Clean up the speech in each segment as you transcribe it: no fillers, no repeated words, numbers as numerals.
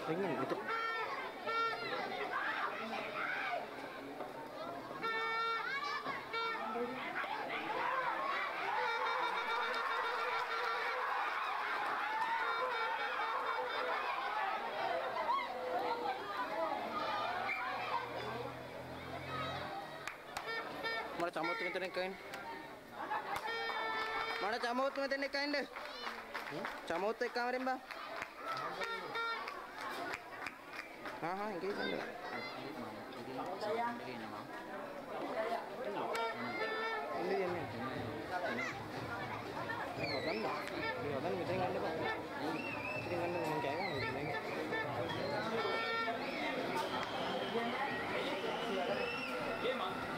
Pengen itu. Mana camut tu meter kain? Mana camut tu meter kain deh? Camut tu kamera mbak? हाँ इंगे ही चल ini dia nih hotel lah di hotel kita nggak ada pak kita nggak ada ngomong kayak gimana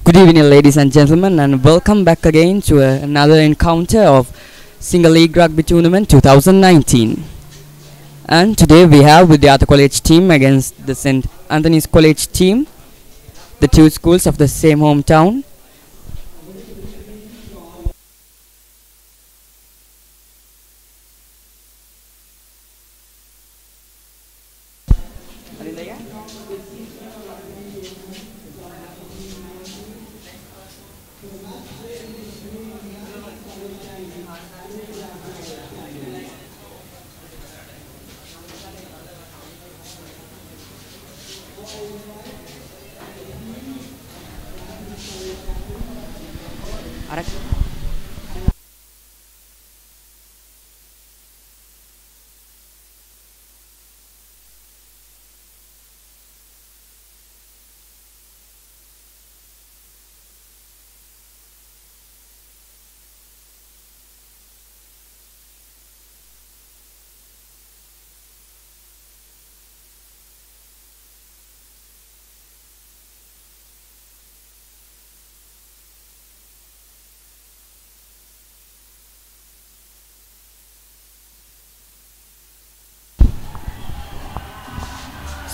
Good evening, ladies and gentlemen, and welcome back again to another encounter of Single League Rugby Tournament 2019. And today we have Vidyartha College team against the St. Anthony's College team, the two schools of the same hometown.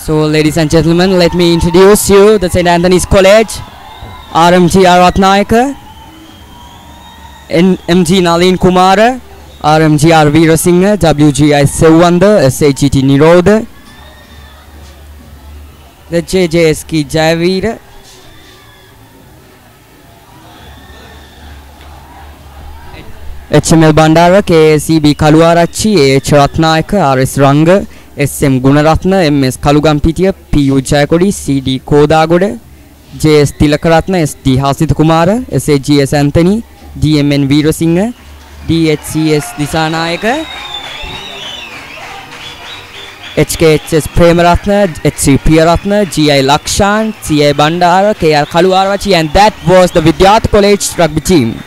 So, ladies and gentlemen, let me introduce you the St. Anthony's College, RMG Ratnayaka, MG Nalin Kumara, RMG Veera Singha, WGI Sewanda, SHGT Nirodha, the JJSK Jayaveera, HML Bandara, KSEB Kaluarachi, AH Ratnayaka, RS Ranga, SM Gunaratna, MS Kalugampitiya, PU Jayakodi, CD Kodagoda, JS Tilakaratna, SD Hasitha Kumara, SAGS Anthony, DMN Veera Singha, DHCS Disanayaka, HKHS Premaratna, HC Priyaratna, GI Lakshan, CI Bandara, KR Kaluarachi, and that was the Vidyartha College rugby team.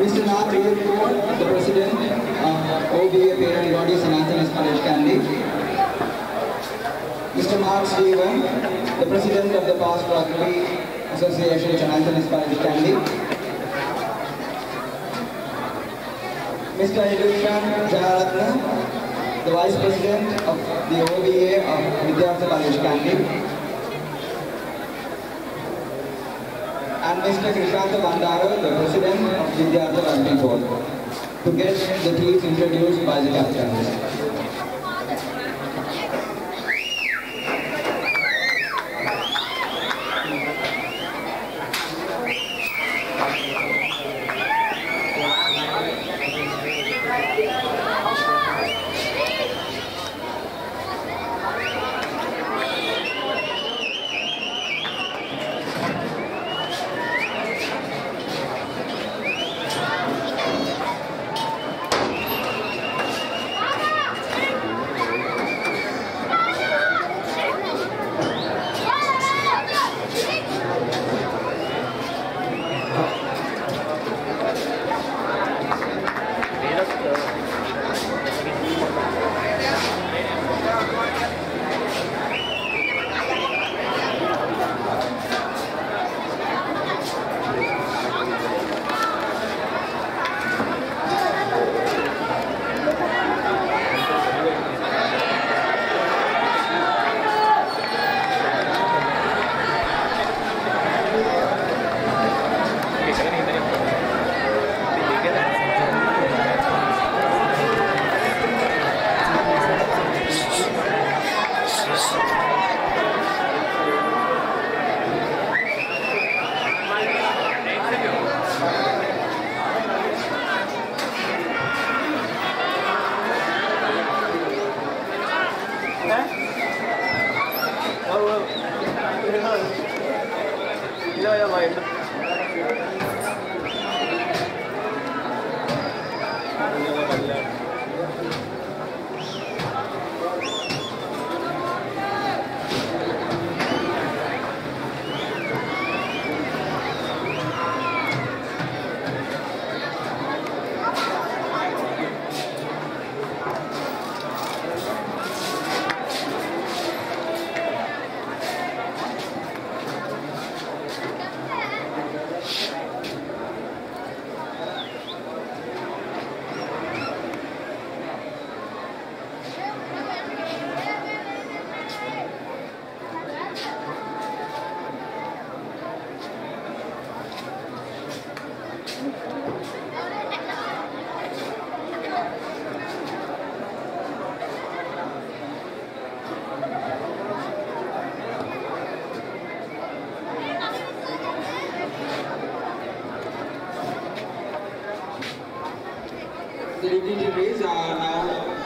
Mr. Nath Riyapur, the President of OBA Parent Body, St.Anthony's College Candy. Mr. Mark Stephen, the President of the Past Rugby Association, St.Anthony's College Candy. Mr. Ilushan Jayaratna, the Vice President of the OBA of Vidyartha College Candy. And Mr. Krishanta Bandara, the President of Vidyartha Rugby Board, to get the teams introduced by the captains.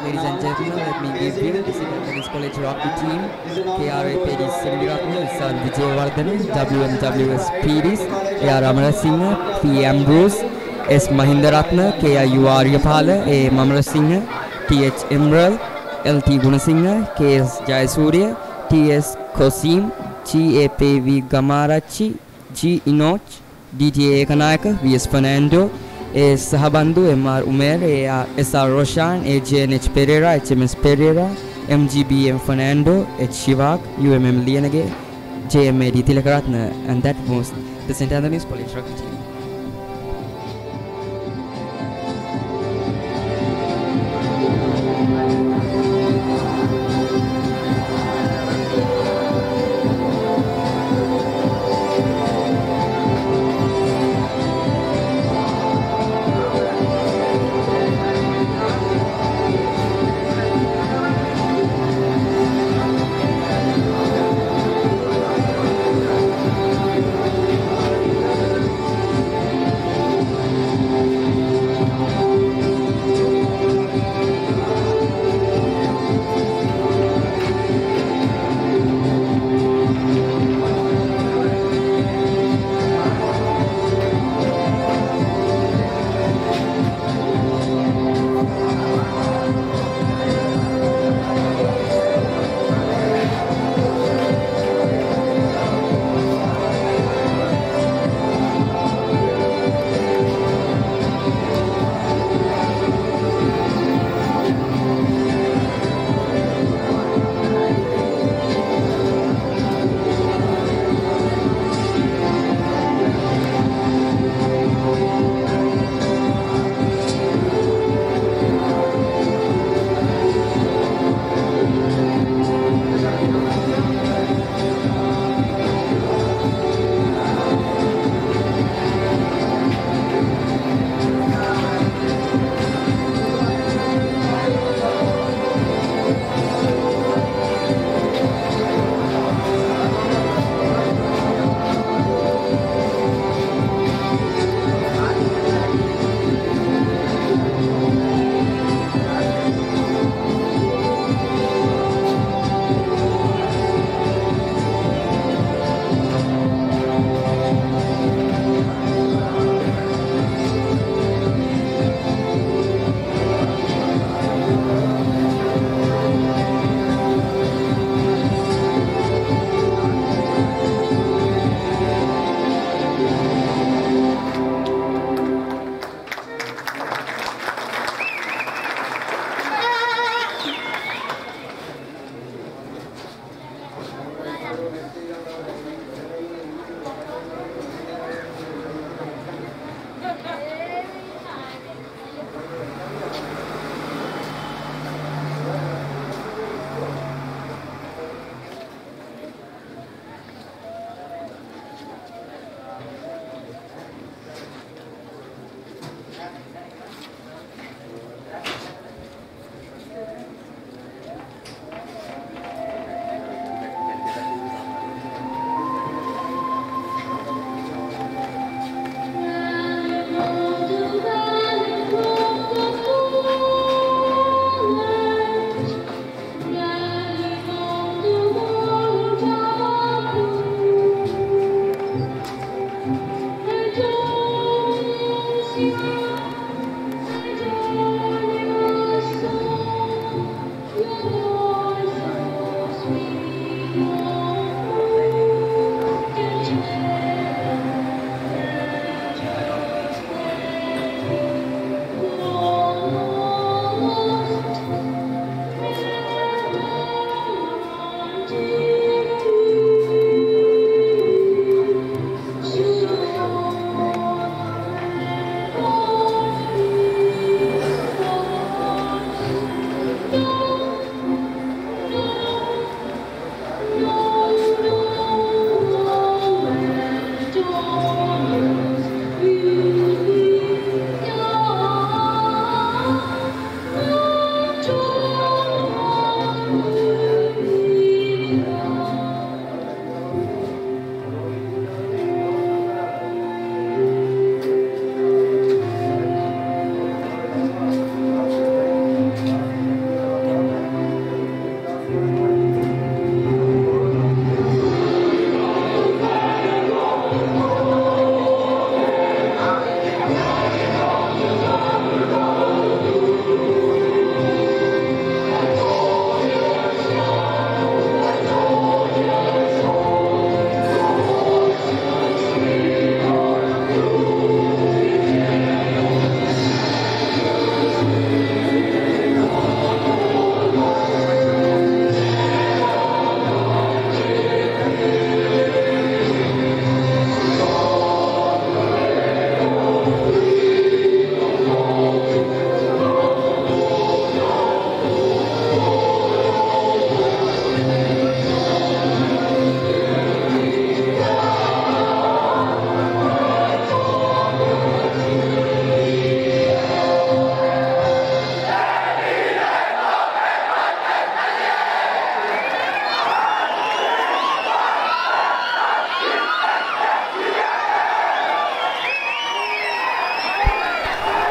Ladies and gentlemen, let me give you the St.Anthony's College Rugby team. KRA Pedis Vidyartha, San Vidyartha, WMWS Pedis, AR Amarasinghe, P. Ambrose, S. Mahindaratna, KIU Aryapala, A. Mamarasinghe, TH Emerald, LT Gunasinghe, KS Jayasurya, TS Kosim, GAPV Gamarachi, G. Inoch, DTA Ekanayaka, VS Fernando, A. Sahabandu, MR Umer, SR Roshan, AJNH Pereira, HMS Pereira, MGBM Fernando, H. Shivak, UMM Lianage, JMAD Tilakaratna, and that was the St. Anthony's College Rugby team.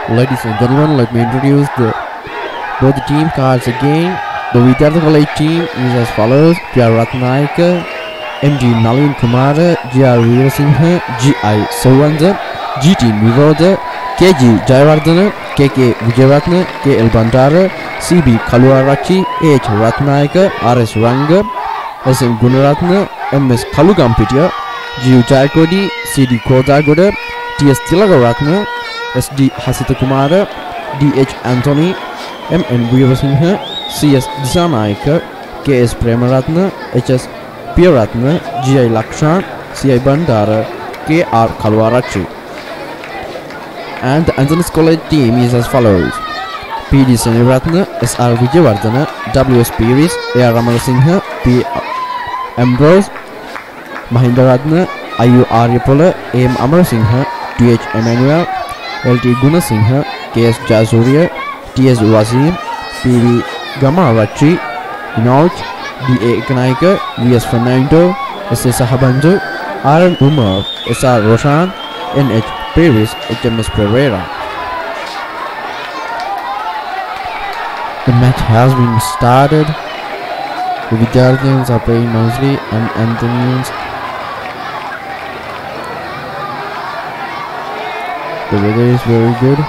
Ladies and gentlemen, let me introduce both the team cards again. The Vidyartha College team is as follows: Vidyartha, MG Nalin Kumar, GR Veerasinghe, GI Sawanda, GT Nirodha, KG Jayawardhana, KK Vidyartha, KL Bandara, CB Kaluarachi, H Ratnayaka, RS Ranga, SM Gunaratna, MS Kalugampitiya, GU Jayakodi, CD Kodagoda, TS Tilagaratna, SD Hasita Kumara, DH Anthony, MN Veerasinghe, CS Disanayaka, KS Premaratna, HS Piyaratna, GI Lakshan, CI Bandara, KR Kaluarachi. And the Anthony's College team is as follows: PD Seniratna, SR Vidyavardhana, WS Piris, AR Ramanasinghe, P Ambrose, Mahindaratna, IU Aryapala, AM Amarasinghe, TH Emmanuel, LT Gunasinghe, KS Jazuria, TS Wazim, PV Gamarachi, Inouch, DA Ekanaika, VS Fernando, SS Sahabandu, RN Umar, SR Roshan, NH Paris, HMS Pereira. The match has been started. The Vidyarthians are playing nicely and Anthonians. The weather is very good.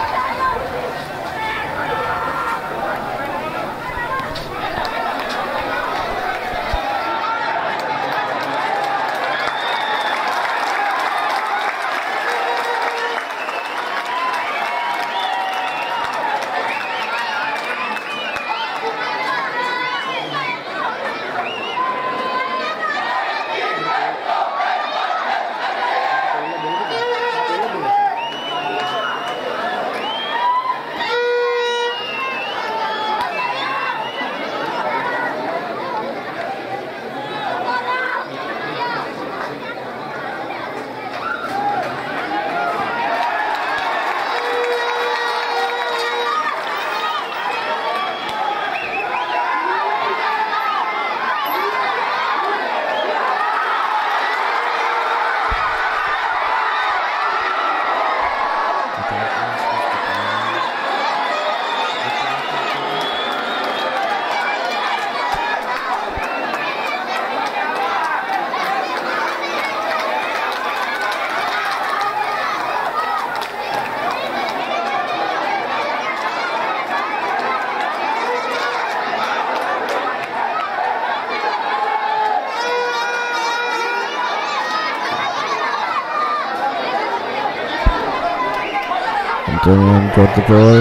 Anthony got the ball.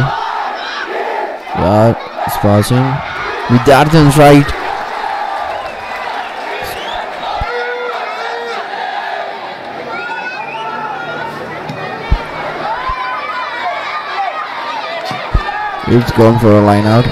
Yeah, it's passing. Vidyarthan's right. It's gone for a line out.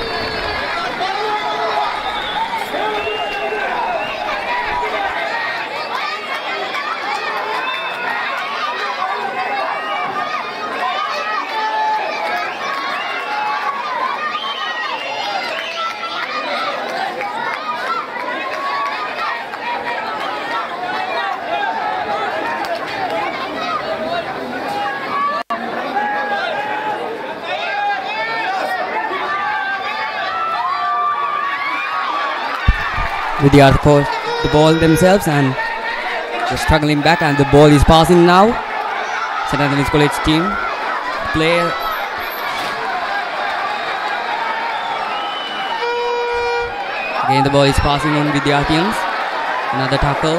Vidyartha caught the ball themselves and they're struggling back, and the ball is passing now. St.Anthony's College team player. Again the ball is passing on Vidyarthians. Another tackle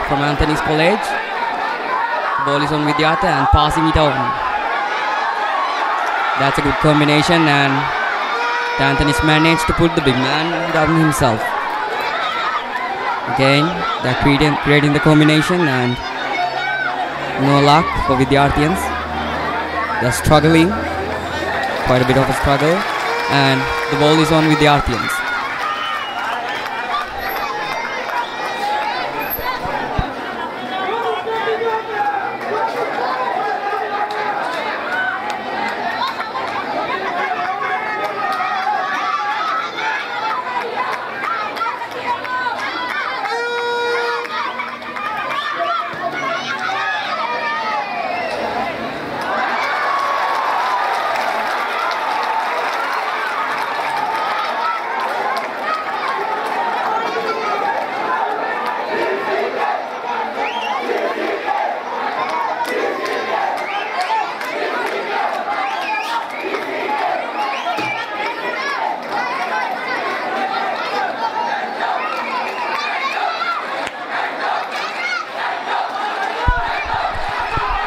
from Anthony's College. The ball is on Vidyartha and passing it on. That's a good combination, and the Anthony's managed to put the big man down himself. Again, they're creating the combination and no luck for Vidyarthians. They're struggling, quite a bit of a struggle, and the ball is on Vidyarthians.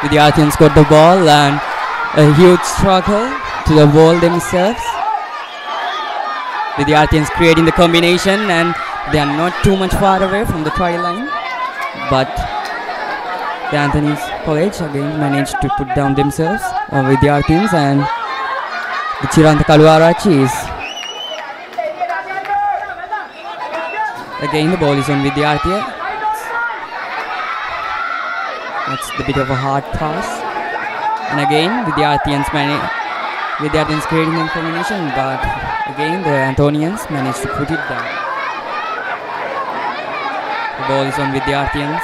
Vidyarthans got the ball and a huge struggle to the ball themselves. Vidyarthans creating the combination and they are not too much far away from the try line, but St.Anthony's College again managed to put down themselves on Vidyarthans, and the Chirantha Kaluarachi is again the ball is on Vidyartha. That's the bit of a hard pass, and again Vidyarthans creating the combination, but again the Anthonians managed to put it down. The ball is on Vidyarthans.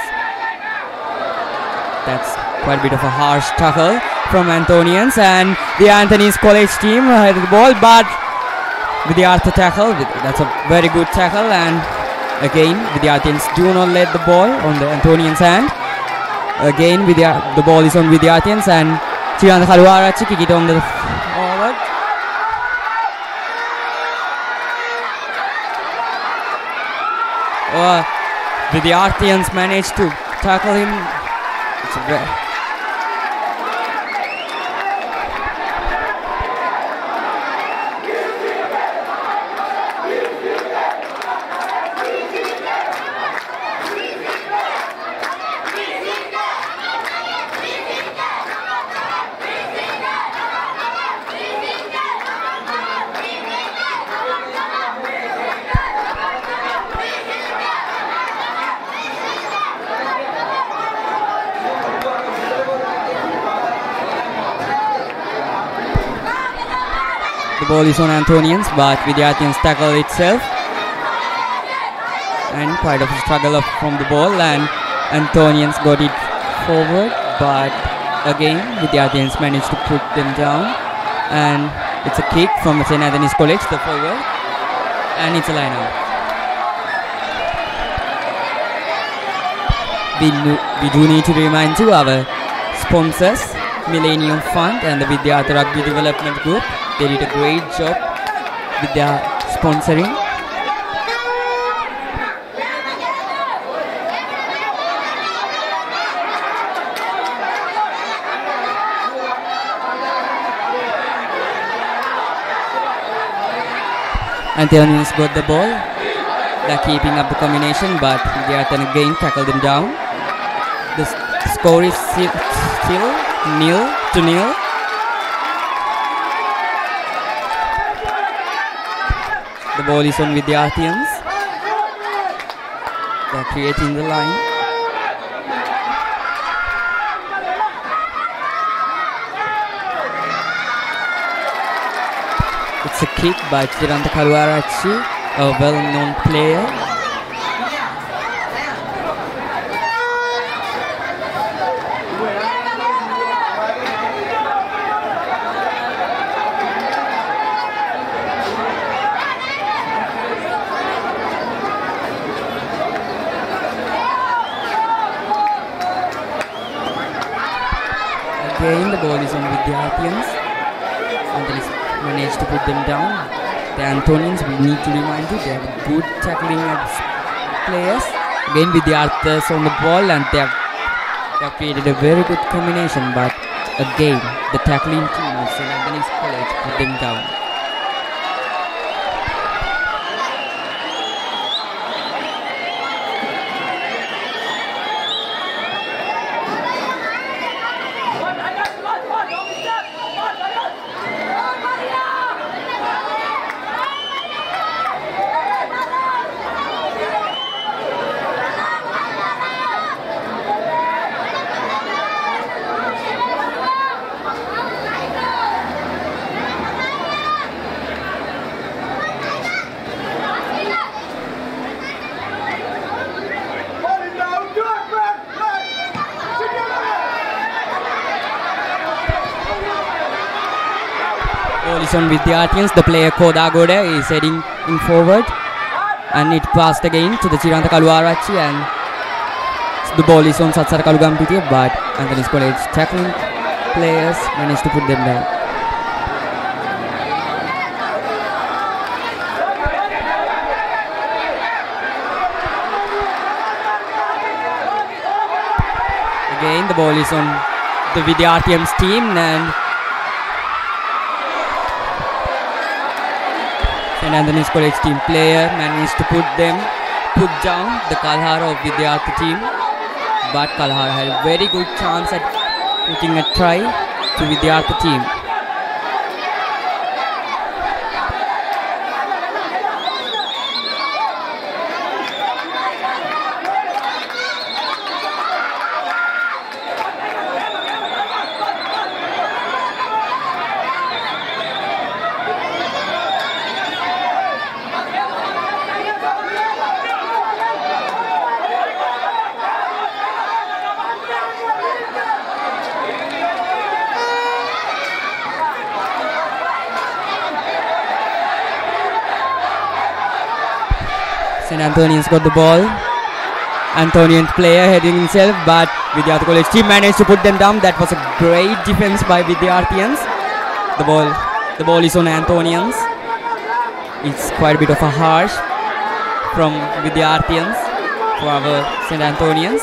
That's quite a bit of a harsh tackle from Anthonians, and the Anthony's College team had the ball, but Vidyartha tackle. That's a very good tackle, and again Vidyarthans do not let the ball on the Anthonians' hand. Again the ball is on Vidyarthans, and Chirantha Kaluarachi kick it on the forward. Vidyarthans managed to tackle him. It's a The ball is on Anthonians, but Vidyarthans tackle itself, and quite a struggle up from the ball, and Anthonians got it forward, but again Vidyarthans managed to put them down, and it's a kick from St.Anthony's College, the forward, and it's a line out. We do need to remind you our sponsors, Millennium Fund and the Vidyartha Rugby Development Group. They did a great job with their sponsoring. Anthony's got the ball. They're keeping up the combination, but Vidyartha again tackled them down. The score is still 0-0. The ball is on Vidyarthans. They're creating the line. It's a kick by Chirantha Kaluarachi, a well-known player. Again, the ball is on Vidyarthans. Anthony's managed to put them down. The Anthonians, we need to remind you, they have good tackling players. Again, Vidyartha's on the ball, and they have created a very good combination. But again, the tackling team of St.Anthony's College put them down. Ball is on Vidyarthans. The player Kodagode is heading in forward, and it passed again to the Chirantha Kaluarachi, and the ball is on Sansade Kalugampitiya, but Anthony's College tackling players managed to put them down. Again, the ball is on the Vidyartha's team, and St.Anthony's College team player managed to put down the Kalhar of Vidyartha team, but Kalhar had a very good chance at putting a try to Vidyartha team. St.Anthony's got the ball. Anthonian player heading himself, but Vidyartha College team managed to put them down. That was a great defense by Vidyarthians. The ball is on Anthonians. It's quite a bit of a harsh from Vidyarthians for our St.Anthonians.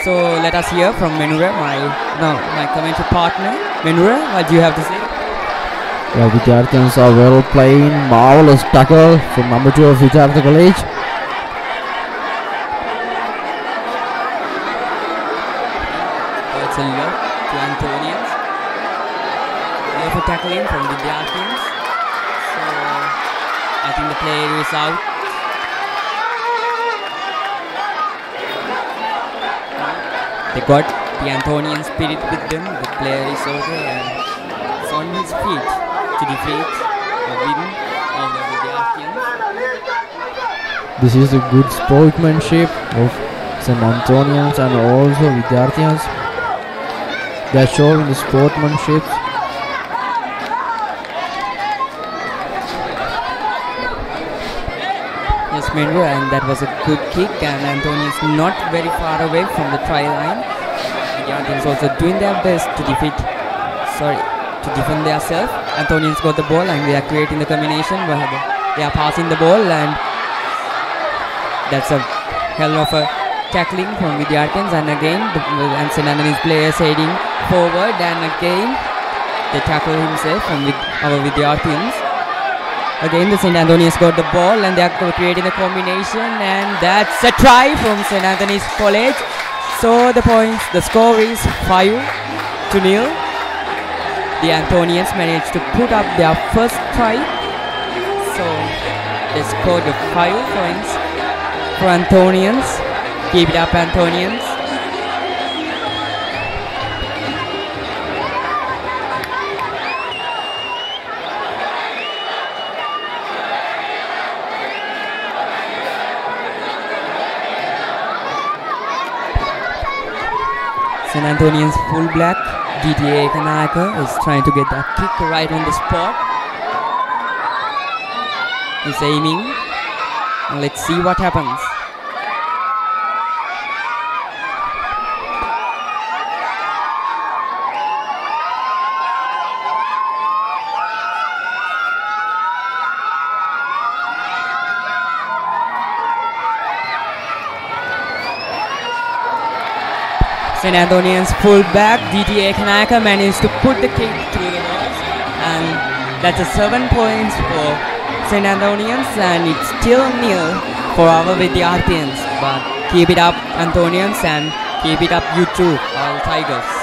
So let us hear from Menura, my commentary partner. Menura, what do you have to say? Yeah, Vidyarthians are well playing. Marvelous tackle from number 2 of Vidyartha College. It's a lot to Anthonians. Love for tackling from Vidyarthians. So I think the player is out. They got the Anthonian spirit with them. The player is also on his feet to defeat or win over the Vidyarthians. This is a good sportsmanship of St.Anthonians and also Vidyarthians. They are showing the sportsmanship. Yes, Menru, and that was a good kick, and Anthony is not very far away from the try line. Vidyarthians also doing their best to defend themselves. Anthonians got the ball and they are creating the combination where they are passing the ball, and that's a hell of a tackling from Vidyarthians, and again and St.Anthony's players heading forward, and again they tackle himself from our Vidyarthians. Again the St. Anthony's got the ball and they are creating a combination, and that's a try from St. Anthony's College. So the score is 5-0. The Anthonians managed to put up their first try. So they scored 5 points for Anthonians. Keep it up, Anthonians. St. Anthonyans full black, DTA Kanaka is trying to get that kick right on the spot. He's aiming, and let's see what happens. St. Anthonyans full back, DTA Kanaka managed to put the kick through the walls, and that's a 7 points for St. Anthonyans, and it's still nil for our Vidyarthians. But keep it up, Anthonians, and keep it up, you too, all Tigers.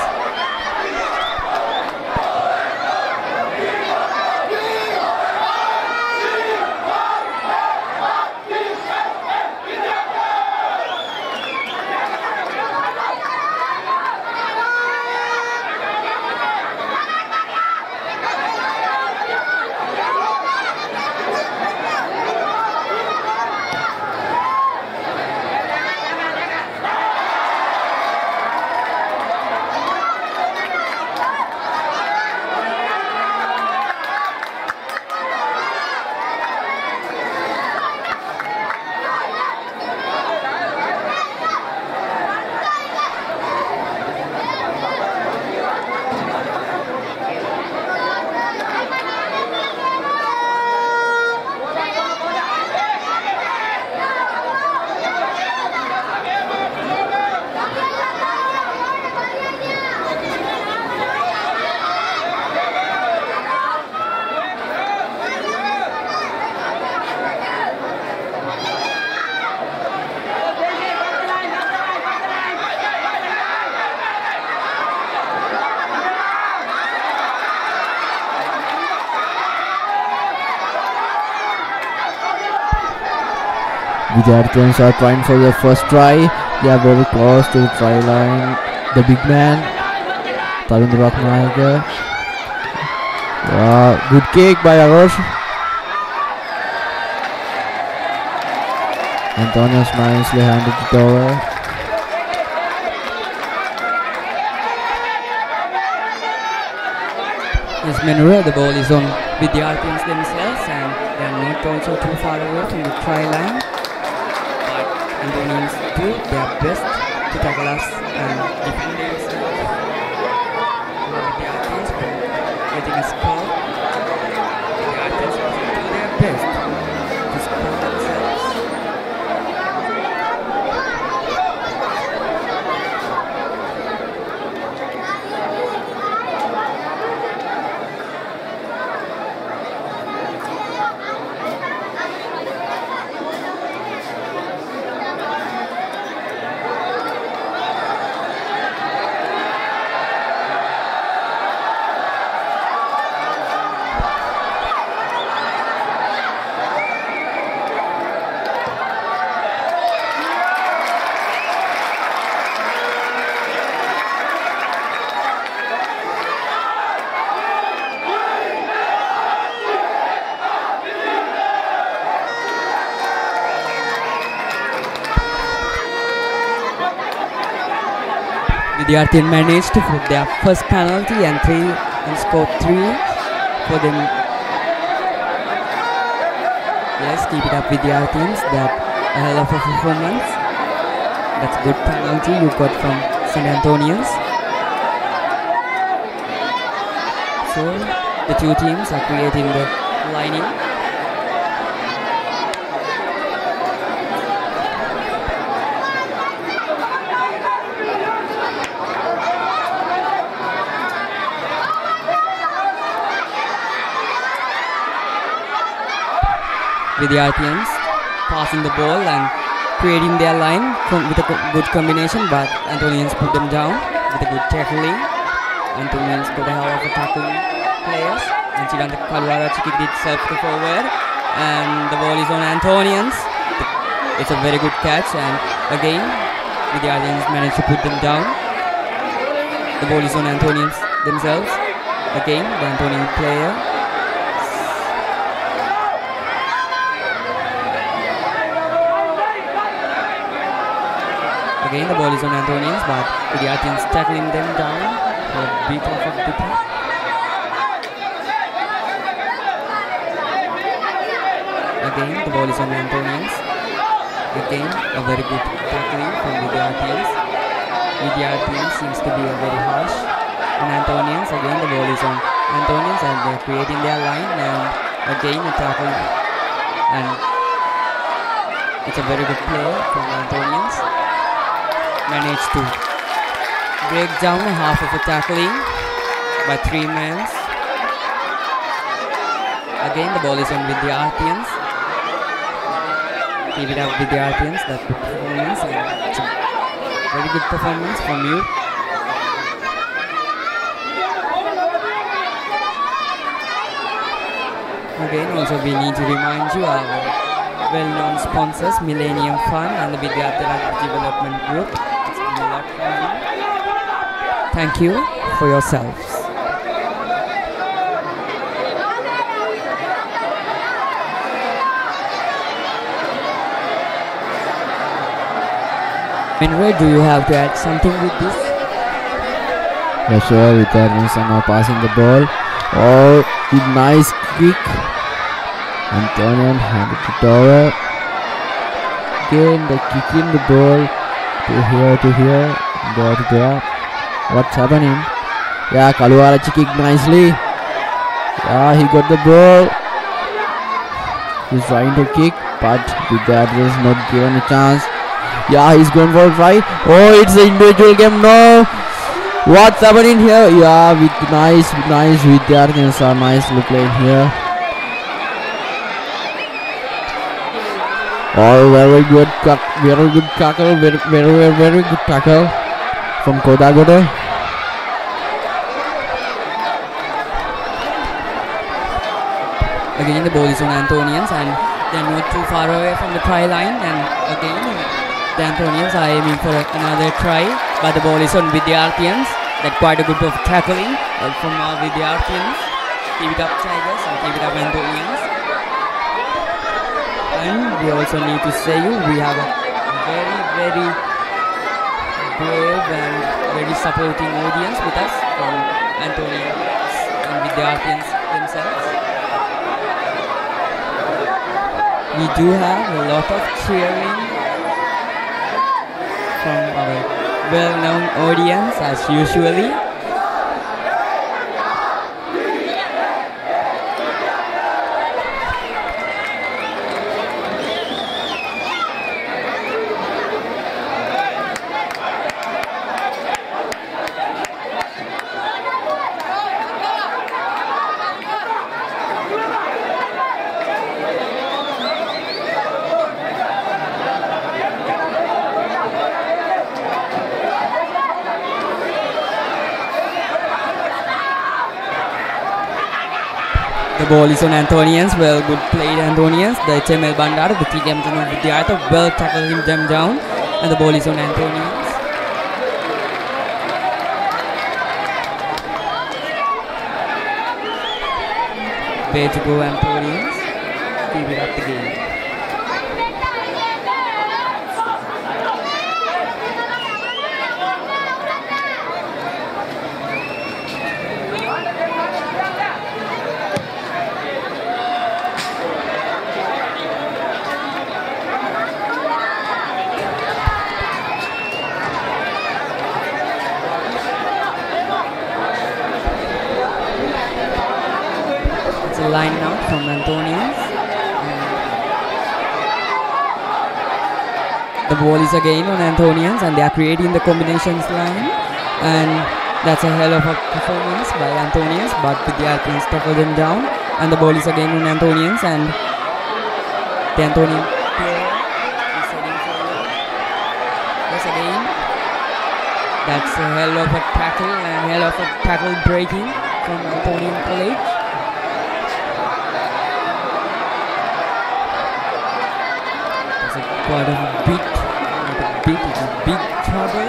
Vidyarthans are trying for their first try. They are very close to the try line. The big man, Tarun Ratnayaka. Good kick by Arosh. Antonius nicely handed it over. Yes, Menura, the ball is on Vidyarthans themselves and they are not also too far away from the try line. But Antonians do their best to tackle us and defend themselves. Vidyarthans getting a score. Vidyarthans do their best to score themselves. Vidyarthan managed to put their first penalty and scored 3 for them. Yes, keep it up Vidyarthans, that a hell of a performance. That's a good penalty you got from St.Anthonyans. So the two teams are creating the lining. Vidyarthans passing the ball and creating their line with a good combination, but Antonians put them down with a good tackling. Antonians got a hell of a tackling players, and Chiranta Kaluarachi kicked itself to forward, and the ball is on Antonians. It's a very good catch, and again Vidyarthans managed to put them down. The ball is on Antonians themselves. Again the Antonian player. Again the ball is on Antonians, but Vidyarthans tackling them down for a bit of a defeat. Again the ball is on Antonians. Again a very good tackling from Vidyarthans. Vidyarthans seems to be a very harsh on Antonians. Again the ball is on Antonians and they are creating their line, and again a tackle, and it's a very good play from Antonians. Managed to break down half of a tackling by 3 men. Again the ball is on Vidyarthans. Keep it up Vidyarthans, that good performance, and it's a very good performance from you. Again also we need to remind you our well-known sponsors, Millennium Fund and the Vidyartha Development Group. Thank you for yourselves. Menway, do you have to add something with this? Yeah, sure. Vidyarthans are now passing the ball. Oh, the nice kick. Antonian handed it over. Again, the kicking the ball to here, there to there. What's happening? Yeah, Kaluarachi kicked nicely. Yeah, he got the ball. He's trying to kick, but Vidyarthans is not given a chance. Yeah, he's going for a try. Oh, it's an individual game. No. What's happening here? Yeah, with nice Vidyarthans are nicely playing here. Oh, very good tackle, very good tackle from Kodagoda. Again the ball is on Antonians, and They're not too far away from the try line, and again the Anthonians are aiming for another try, but the ball is on Vidyarthans. That quite a good of tackling from our Vidyarthans. Keep it up, Tigers, and keep it up, Anthonians. And we also need to say we have a very, very brave and very supporting audience with us from Anthonians and Vidyarthans themselves. We do have a lot of cheering from our well-known audience as usually. The ball is on Anthonians. Well, good played Anthonians. The HML Bandar, the TKM of Vidyartha, well tackling them down, and the ball is on Anthonians. Way to go, Anthonians. Keep it up the game. Line out from Anthonians. The ball is again on Anthonians, and they are creating the combinations line, and that's a hell of a performance by Anthonians, but Vidyarthans tackle them down, and the ball is again on Anthonians, and the Anthonian player is heading forward. Yes, again, that's a hell of a tackle and hell of a tackle breaking from Anthonian College. Quite a big trouble.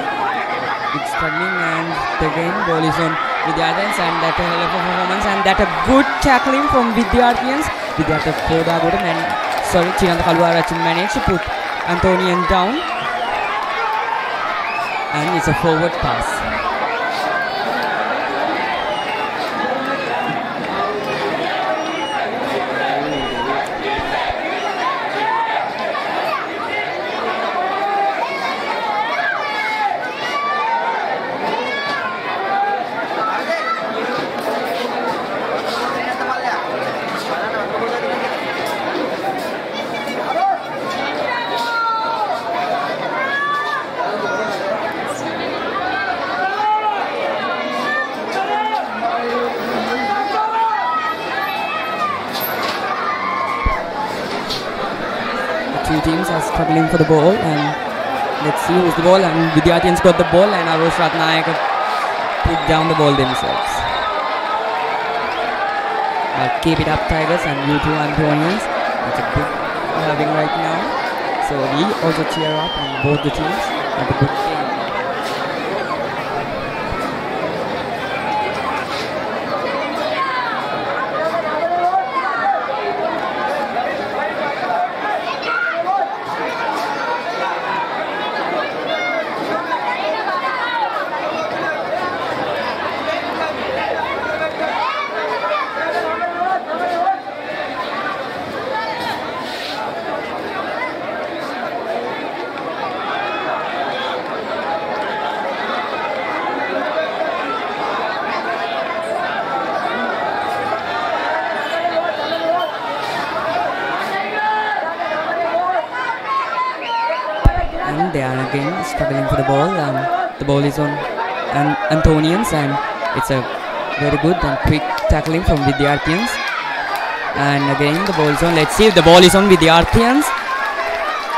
It's struggling, and again ball is on Vidyarthans, and that a hell of a performance, and that a good tackling from Vidyarthans. Vidyartha Kodagoda and Chirantha Kaluarachi managed to put Anthonian down, and it's a forward pass. Two teams are struggling for the ball, and let's see who's the ball, and Vidyarthans got the ball, and Arosh Ratnayaka put down the ball themselves. But keep it up, Tigers, and you two Anthonians. That's a good having right now. So we also cheer up on both the teams at a good game. They are again struggling for the ball, and the ball is on Anthonians, and it's a very good and quick tackling from Vidyarthans. And again the ball is on. Let's see if the ball is on Vidyarthans.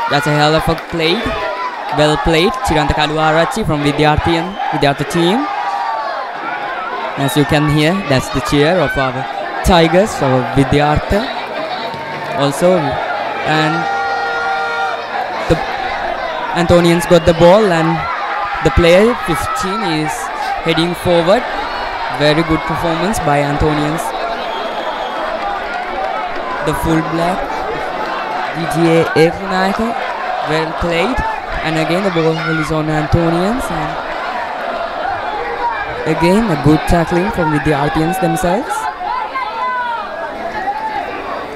That's a hell of a play. Well played, Chirantha Kaluarachi from Vidyartha team. As you can hear, that's the cheer of our Tigers, our Vidyartha. Also and the Anthonians got the ball, and the player 15 is heading forward. Very good performance by Anthonians. The full black DGA Ekranayaka, well played, and again the ball is on Anthonians, and again a good tackling from Vidyarthians themselves.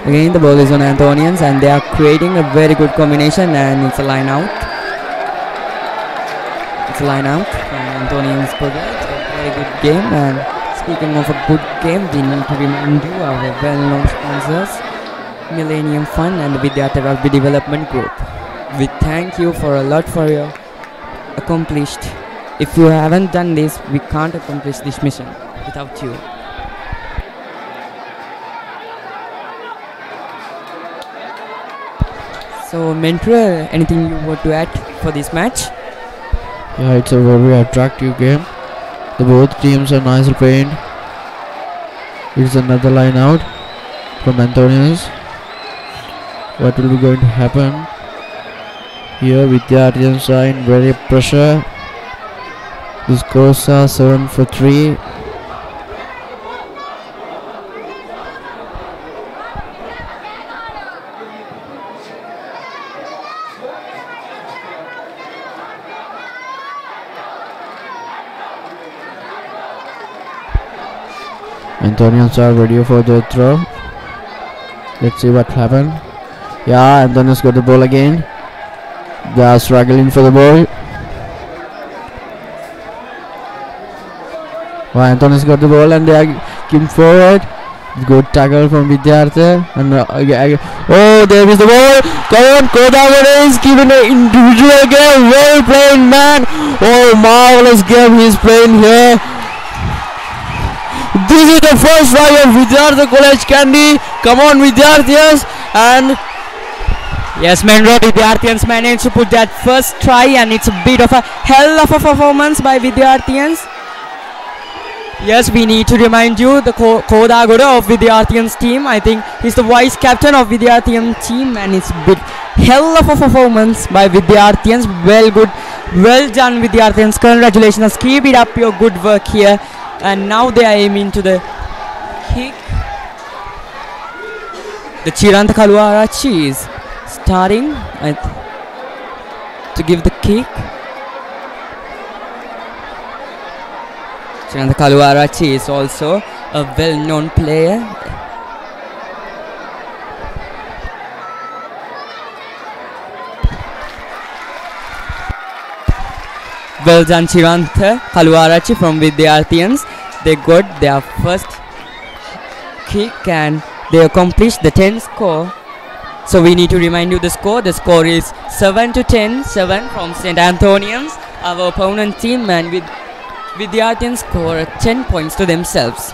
Again the ball is on Anthonians, and they are creating a very good combination, and it's a line out. It's a line out from Anthonians project. A very good game, and speaking of a good game, we need to remind you our well-known sponsors, Millennium Fund and the Vidyartha Rugby Development Group. We thank you for a lot for your accomplished. If you haven't done this, we can't accomplish this mission without you. So, Mentor, anything you want to add for this match? Yeah, it's a very attractive game. The both teams are nicely trained. It's another line out from Anthonians. What will be going to happen? Here Vidyarthians are in very pressure. The scores are 7-3. Anthonians are ready for the throw. Let's see what happened. Yeah, Anthonians got the ball again. They are struggling for the ball. Well, Anthonians got the ball and they are giving forward. Good tackle from Vidyartha. And oh, there is the ball. Come on, Kodagore is giving an individual game. Well played, man. Oh, marvelous game he's playing here. This is the first try of Vidyartha College Candy. Come on, Vidyarthians. And yes, Menro, Vidyarthians managed to put that first try, and it's a bit of a hell of a performance by Vidyarthians. Yes, we need to remind you the Kodagore of Vidyarthians team. I think he's the vice captain of Vidyarthian team, and it's a bit hell of a performance by Vidyarthians. Well done Vidyarthians. Congratulations, keep it up, your good work here. And now they are aiming to the kick. The Chiranta Kaluarachi is starting to give the kick. Chiranta Kaluarachi is also a well-known player. Well done, Chiranta Kaluarachi from Vidyarthians. They got their first kick and they accomplished the 10 score. So we need to remind you the score. The score is 7-10, 7 from St.Anthonyans, our opponent team, and with Vidyarthians score 10 points to themselves.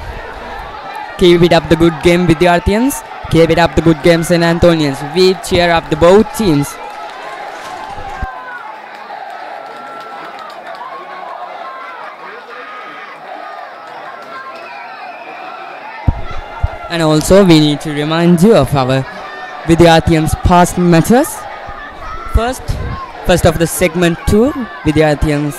Keep it up the good game, Vidyarthians. Keep it up the good game, St.Anthonyans. We cheer up the both teams. And also we need to remind you of our Vidyarthians past matches. First of the segment 2, Vidyarthians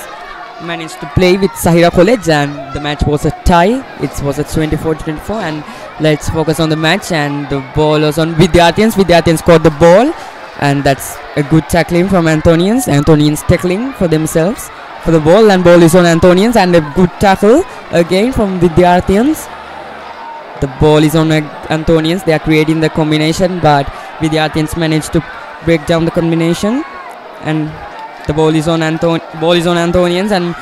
managed to play with Sahira College, and the match was a tie. It was a 24-24, and let's focus on the match. And the ball was on Vidyarthians. Vidyarthians scored the ball, and that's a good tackling from Anthonians. Anthonians tackling for themselves for the ball, and ball is on Anthonians, and a good tackle again from Vidyarthians. The ball is on Anthonians. They are creating the combination, but Vidyarthians managed to break down the combination, and the ball is on Anthonians, and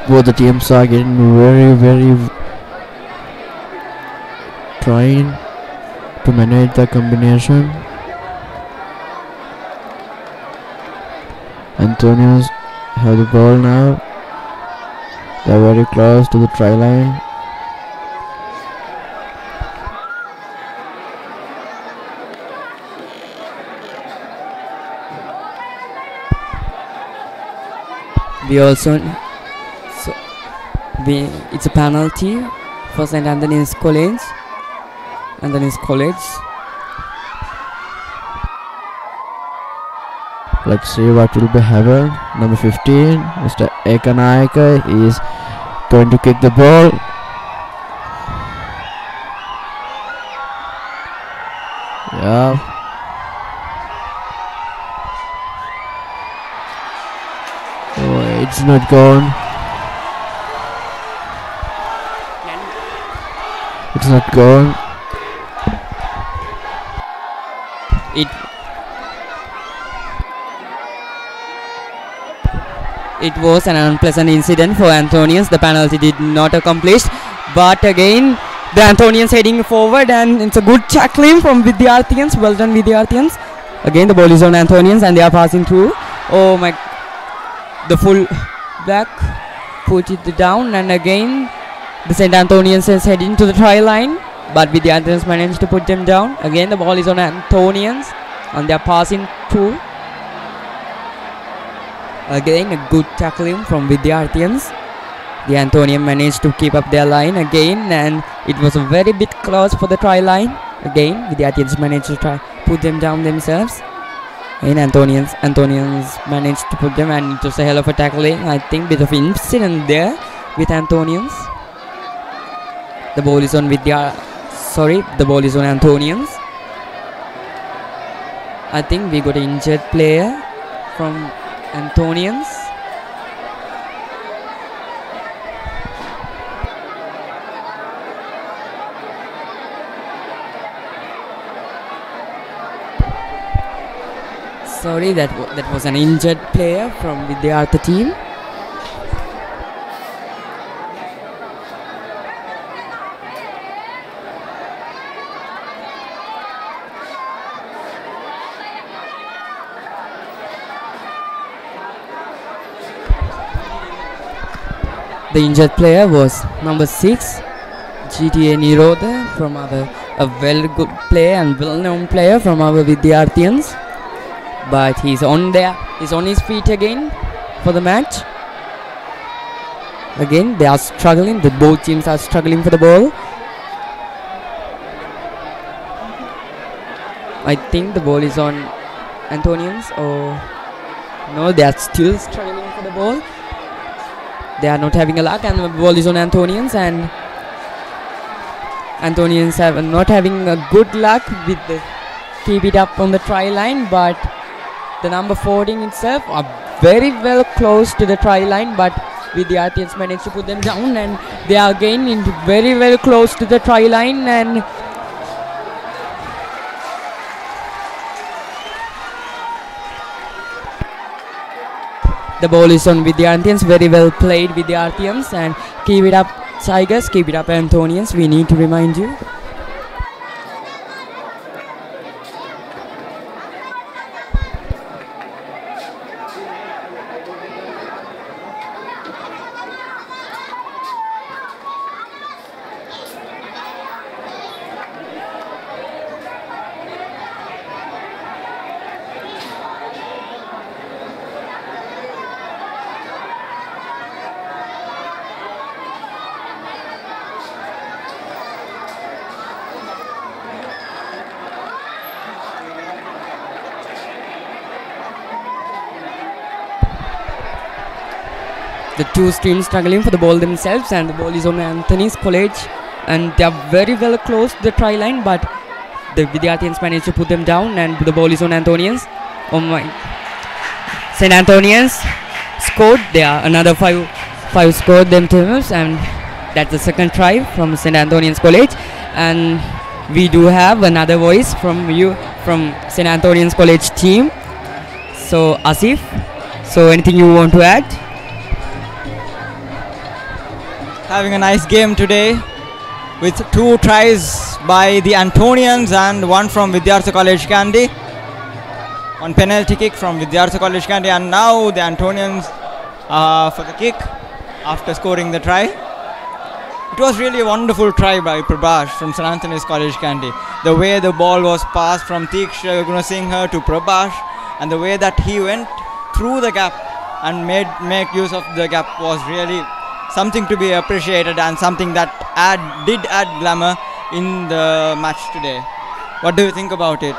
both the teams are getting very trying to manage the combination. Antonians have the ball now. They are very close to the try line. We also it's a penalty for St. Anthony's College. Let's see what will be happen. Number 15, Mr. Ekanayaka is going to kick the ball. Yeah. Oh, it's not gone. It's not gone. It was an unpleasant incident for Anthonians. The penalty did not accomplish, but again the Anthonians heading forward, and it's a good tackling from Vidyarthians. Well done, Vidyarthians. Again the ball is on Anthonians and they are passing through. Oh my, the full back put it down, and again the St. Anthonians is heading to the try line, but Vidyarthians managed to put them down. Again the ball is on Anthonians and they are passing through. Again a good tackling from Vidyarthians. The Anthonian managed to keep up their line again, and it was a very bit close for the try line. Again Vidyarthians managed to try put them down themselves, and Anthonians managed to put them, and it was a hell of a tackling. I think bit of incident there with Anthonians. The ball is on the ball is on Anthonians. I think we got an injured player from Anthonians. Sorry, that was an injured player from Vidyartha team. The injured player was number 6, GTA Nirodha, from a very good player and well-known player from our Vidyarthians. But he's on his feet again for the match. Again they are struggling, both teams are struggling for the ball. I think the ball is on Anthonians, or no, they are still struggling for the ball. They are not having a luck, and the ball is on Anthonians, and Anthonians are not having a good luck with the keep it up on the try line, but the number 14 itself are very well close to the try line, but Vidyarthians managed to put them down, and they are again very close to the try line, and the ball is on Vidyarthians. Very well played, Vidyarthians, and keep it up, Tigers, keep it up, Anthonians, we need to remind you. The two teams struggling for the ball themselves, and the ball is on Anthony's College, and they are very well close to the try line, but the Vidyarthians managed to put them down, and the ball is on Anthonians. Oh my, St. Anthonians scored. There are another five scored themselves, and that's the second try from St. Anthony's College. And we do have another voice from St. Anthony's College team. So Asif, so anything you want to add? Having a nice game today with 2 tries by the Anthonians and 1 from Vidyartha College Kandy. 1 penalty kick from Vidyartha College Kandy, and now the Anthonians for the kick after scoring the try. It was really a wonderful try by Prabhash from St. Anthony's College Kandy. The way the ball was passed from Tiksha Gunasinghe to Prabhash, and the way that he went through the gap and make use of the gap was really something to be appreciated and something that did add glamour in the match today. What do you think about it?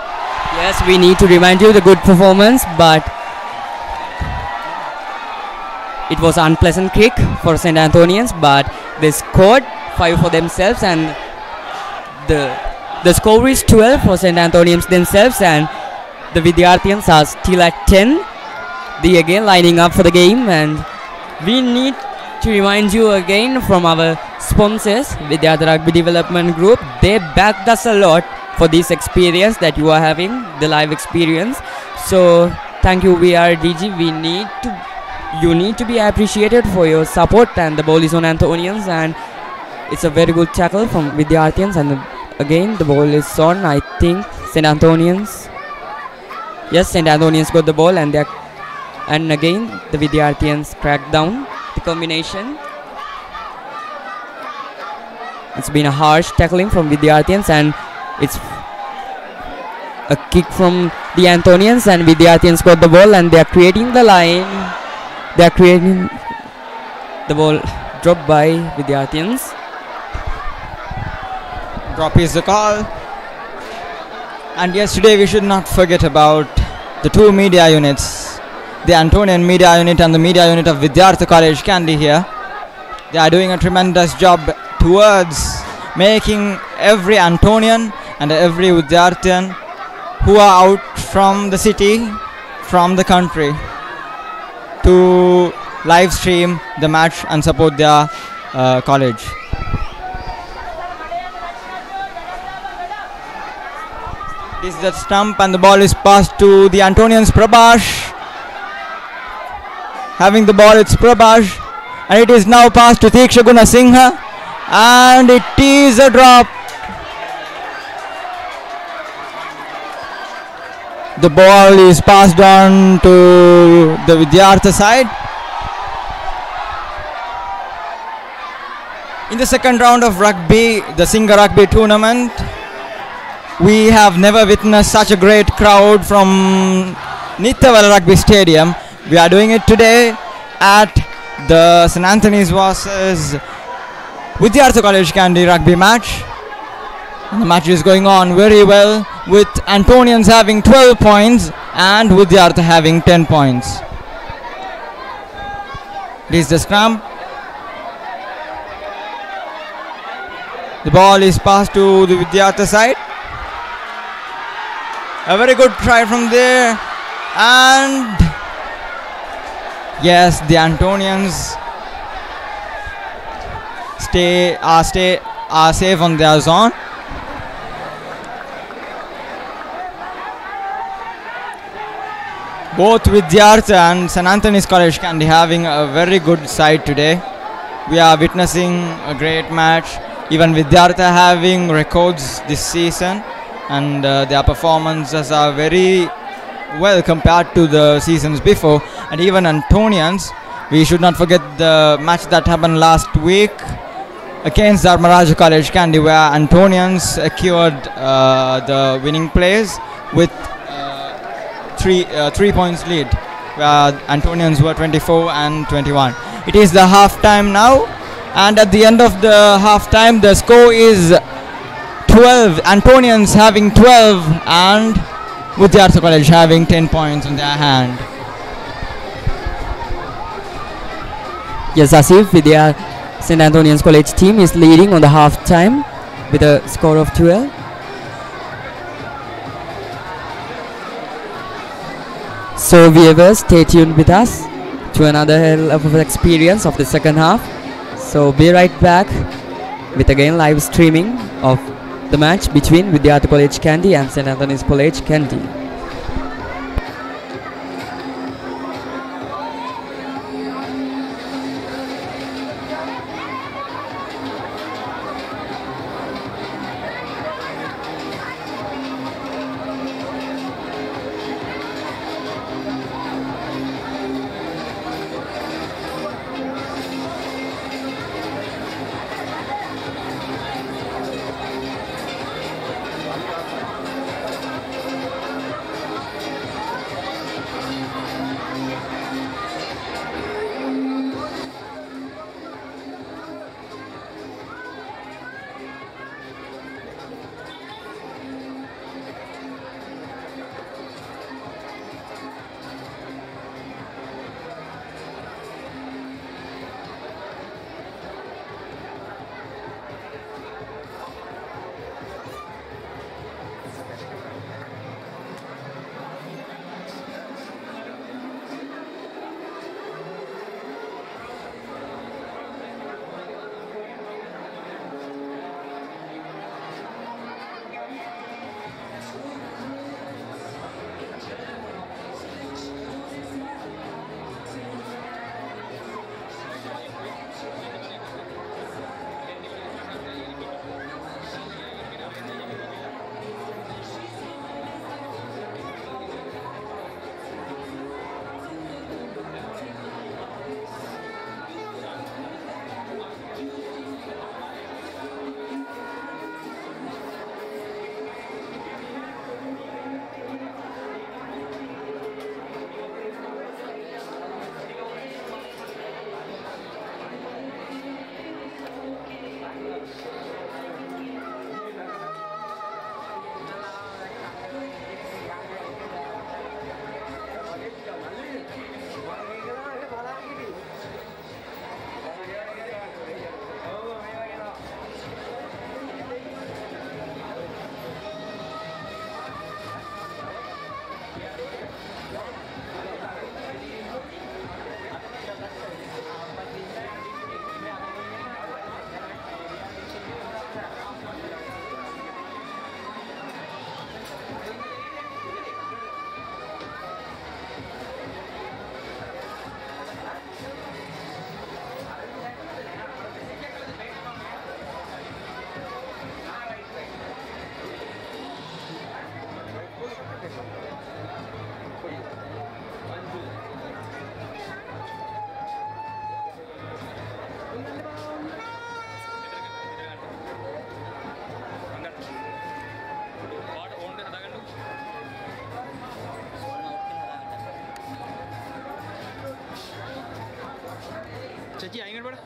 Yes, we need to remind you the good performance, but it was an unpleasant kick for St. Anthonyans, but they scored 5 for themselves, and the score is 12 for St. Anthonyans themselves, and the Vidyarthians are still at 10. They again lining up for the game, and we need to remind you again from our sponsors, Vidyartha Rugby Development Group. They backed us a lot for this experience that you are having, the live experience. So thank you VRDG. You need to be appreciated for your support, and the ball is on Anthonians, and it's a very good tackle from Vidyarthians, and again the ball is on, I think, St. Anthonians. Yes, St. Anthonians got the ball, and again the Vidyarthians cracked down the combination. It's been a harsh tackling from Vidyarthians, and it's a kick from the Anthonians, and Vidyarthians got the ball, and they are creating the line. They are creating the ball dropped by Vidyarthians. Drop is the call. And yesterday we should not forget about the two media units, the Antonian media unit and the media unit of Vidyartha College Kandy here. They are doing a tremendous job towards making every Antonian and every Vidyarthian who are out from the city, from the country, to live stream the match and support their college. This is the stump, and the ball is passed to the Antonians. Prabhash having the ball, it's Prabhash, and it is now passed to Tiksha Guna Singha, and it is a drop. The ball is passed on to the Vidyartha side. In the second round of rugby, the Singha Rugby tournament, we have never witnessed such a great crowd from Nityavala Rugby Stadium. We are doing it today at the St. Anthony's versus Vidyartha College Kandy rugby match. And the match is going on very well, with Antonians having 12 points and Vidyartha having 10 points. This is the scrum. The ball is passed to the Vidyartha side. A very good try from there, and yes, the Antonians are safe on their zone. Both Vidyartha and St. Anthony's College Kandy having a very good side today. We are witnessing a great match. Even Vidyartha having records this season, and their performances are very well compared to the seasons before. And even Antonians, we should not forget the match that happened last week against Dharmaraja College Kandy, where Antonians secured the winning place with 3 points lead, where Antonians were 24 and 21. It is the half time now, and at the end of the half time the score is 12, Antonians having 12 and Vidyartha College having 10 points in their hand. Yes, Asif, St. Anthony's College team is leading on the half time with a score of 12. So viewers, stay tuned with us to another hell of an experience of the second half. So be right back with again live streaming of the match between Vidyartha College Kandy and St. Anthony's College Kandy. Chachi, are you going to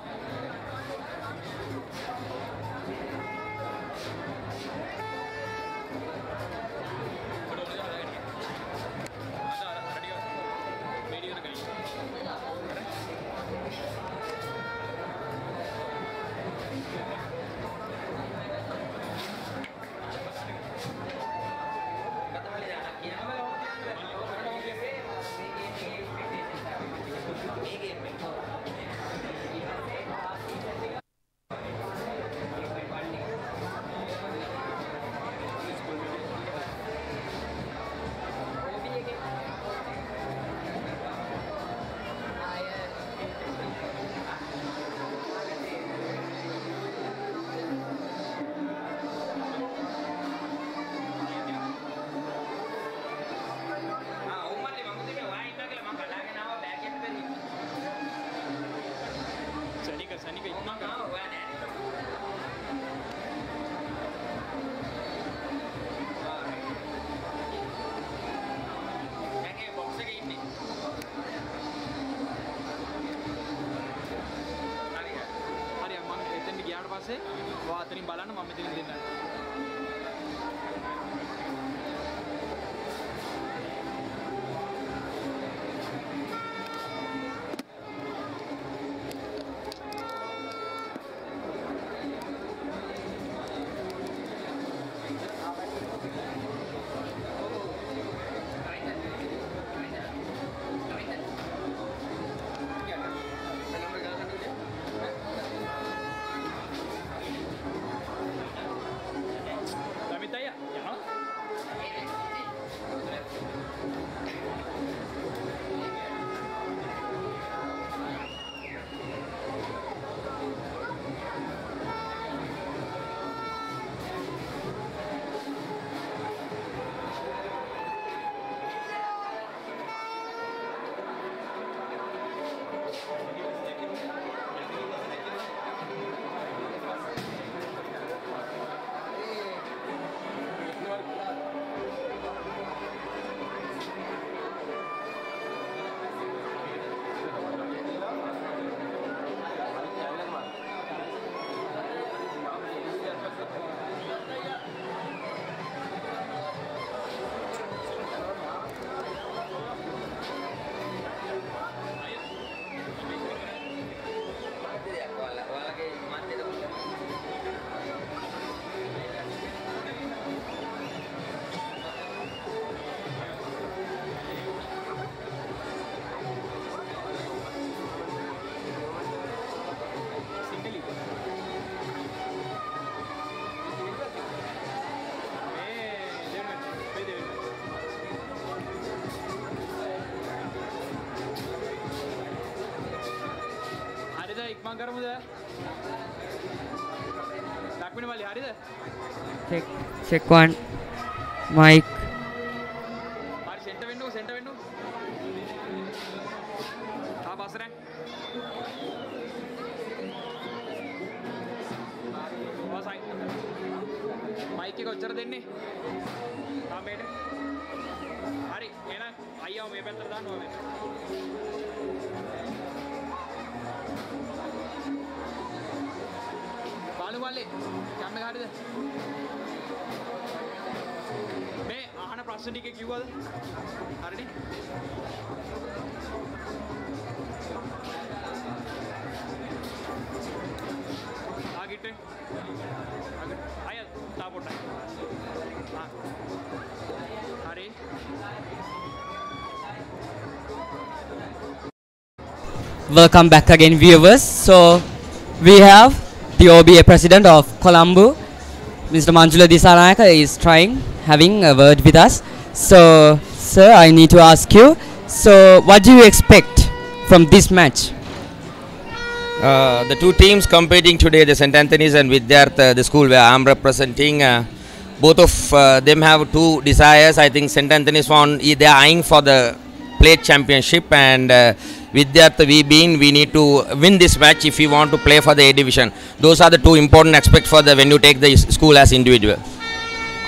Check one. Mic. Center window. Mic ke kochara denne. Mate. Hari, ena ayya me better than no. Balu wale, camera hariද? Me ahana ප්‍රශ්න ටික කිව්වද? හරිනේ? ආගිට. අය තා පොට්ටයි. හරි. Welcome back again, viewers. So we have the OBA president of Colombo, Mr. Manjula Disanayaka, is having a word with us. So, sir, I need to ask you, so what do you expect from this match? The two teams competing today, the St.Anthony's and Vidyartha, the school where I am representing, both of them have two desires. I think St.Anthony's they are eyeing for the plate championship, and Vidyartha, we need to win this match if we want to play for the A division. Those are the two important aspects for when you take the school as individual.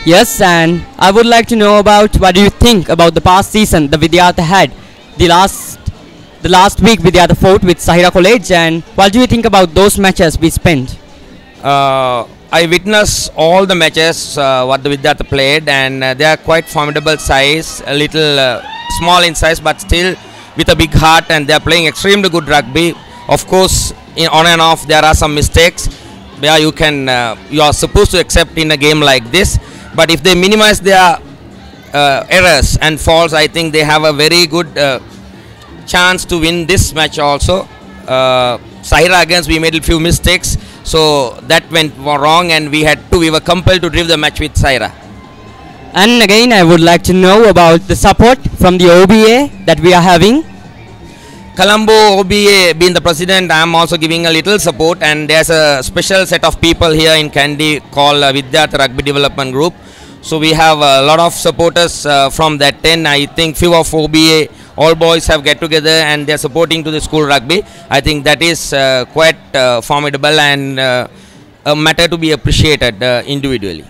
Yes, and I would like to know about what do you think about the past season the Vidyartha had. The last the last week Vidyartha fought with Sahira College, and what do you think about those matches we spent? I witnessed all the matches what the Vidyartha played, and they are quite formidable size, a little small in size, but still with a big heart, and they are playing extremely good rugby. Of course, on and off there are some mistakes where you are supposed to accept in a game like this, but if they minimize their errors and faults, I think they have a very good chance to win this match also. Sahira against, we made a few mistakes, so that went wrong, and we were compelled to drive the match with Sahira. And again, I would like to know about the support from the OBA that we are having. Colombo OBA, being the president, I am also giving a little support, and there's a special set of people here in Kandy called Vidyartha Rugby Development Group. So we have a lot of supporters from that 10. I think few of OBA, all boys have get together and they are supporting to the school rugby. I think that is quite formidable and a matter to be appreciated individually.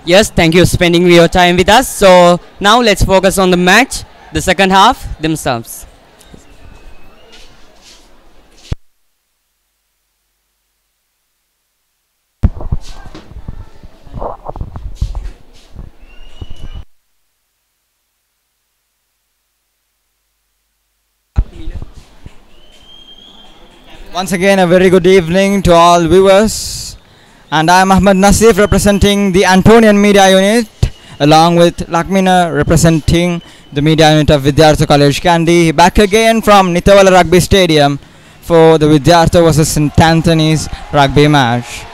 Yes, thank you for spending your time with us. So now let's focus on the match, the second half themselves. Once again, a very good evening to all viewers, and I am Ahmed Nasif representing the Antonian Media Unit, along with Lakmina representing the Media Unit of Vidyartha College Kandy, back again from Nitawala Rugby Stadium for the Vidyartha vs St. Anthony's rugby match.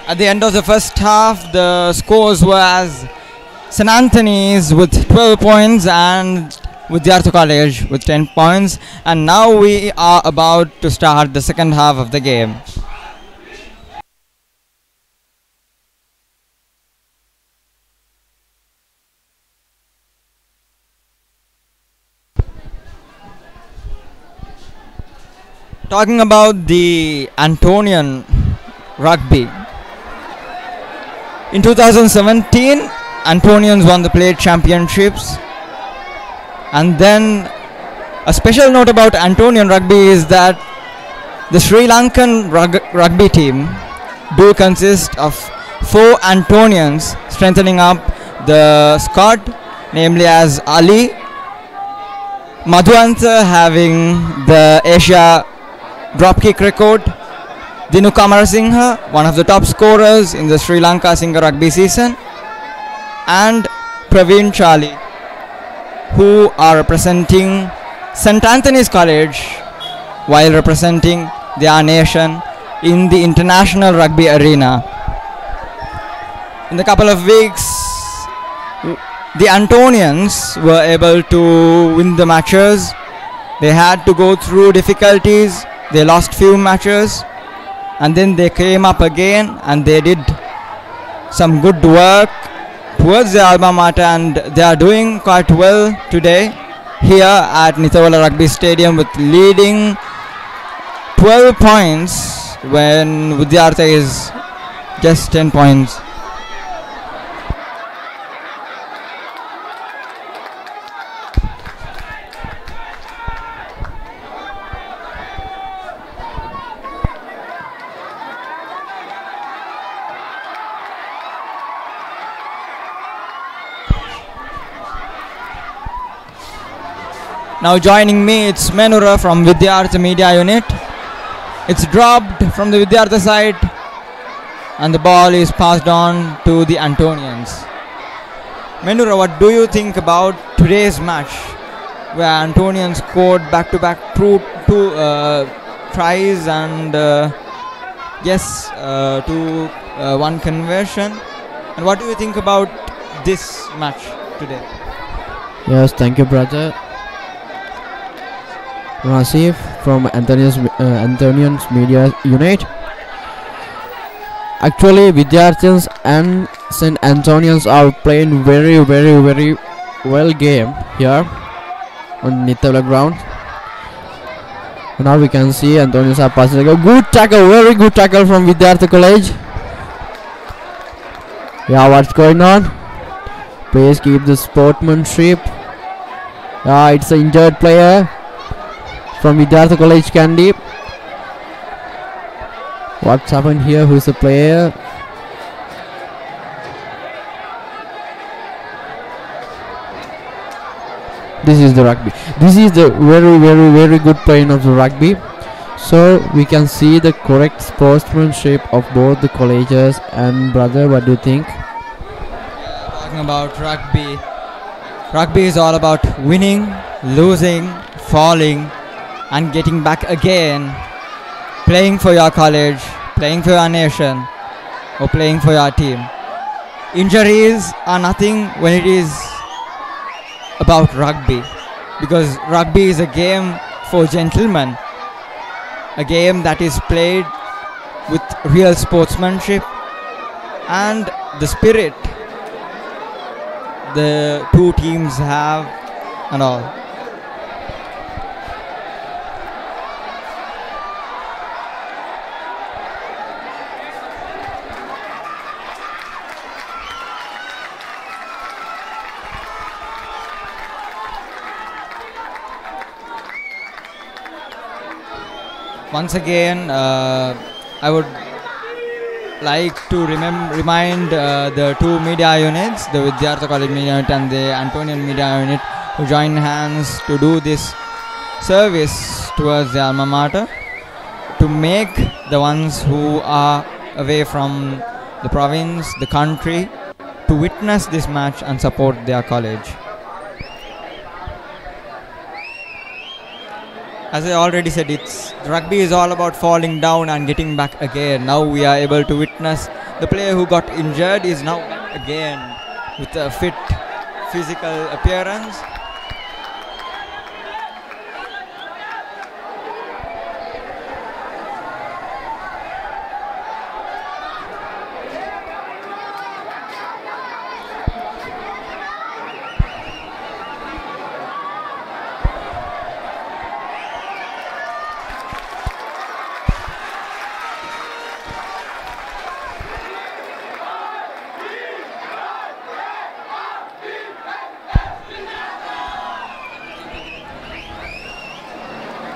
At the end of the first half, the scores were as St. Anthony's with 12 points and Vidyartha College with 10 points, and now we are about to start the second half of the game. Talking about the Antonian rugby, in 2017 Antonians won the plate championships, and then a special note about Antonian rugby is that the Sri Lankan rugby team do consist of 4 Antonians, strengthening up the squad, namely as Ali, Madhuanta having the Asia dropkick record, Dinu Kamarasinghe, one of the top scorers in the Sri Lanka Singha rugby season, and Praveen Charlie, who are representing St. Anthony's College while representing their nation in the international rugby arena. In a couple of weeks, the Antonians were able to win the matches. They had to go through difficulties. They lost few matches, and then they came up again and they did some good work towards the alma mater, and they are doing quite well today here at Nitawala Rugby Stadium with leading 12 points when Vidyartha is just 10 points. Now joining me, it's Menura from Vidyartha Media Unit. It's dropped from the Vidyartha side and the ball is passed on to the Antonians. Menura, what do you think about today's match where Antonians scored back-to-back two tries and one conversion? And what do you think about this match today? Yes, thank you, brother. Nasif from Antonian's Media Unit. Actually, Vidyarthans and St. Antonians are playing very well game here on Nitawala ground. Now we can see Antonians are passing a good tackle, very good tackle from Vidyartha College. Yeah, what's going on? Players keep the sportsmanship. It's an injured player from Vidyartha College Kandy. What's happened here? Who's the player? This is the rugby. This is the very good playing of the rugby. So we can see the correct sportsmanship of both the colleges. And brother, what do you think? Talking about rugby. Rugby is all about winning, losing, falling, and getting back again. Playing for your college, playing for your nation, or playing for your team. Injuries are nothing when it is about rugby, because rugby is a game for gentlemen, a game that is played with real sportsmanship and the spirit the two teams have and all. Once again, I would like to remind the two media units, the Vidyartha College Media Unit and the Antonian Media Unit, who join hands to do this service towards the alma mater, to make the ones who are away from the province, the country, to witness this match and support their college. As I already said, rugby is all about falling down and getting back again. Now we are able to witness the player who got injured is now back again with a fit physical appearance.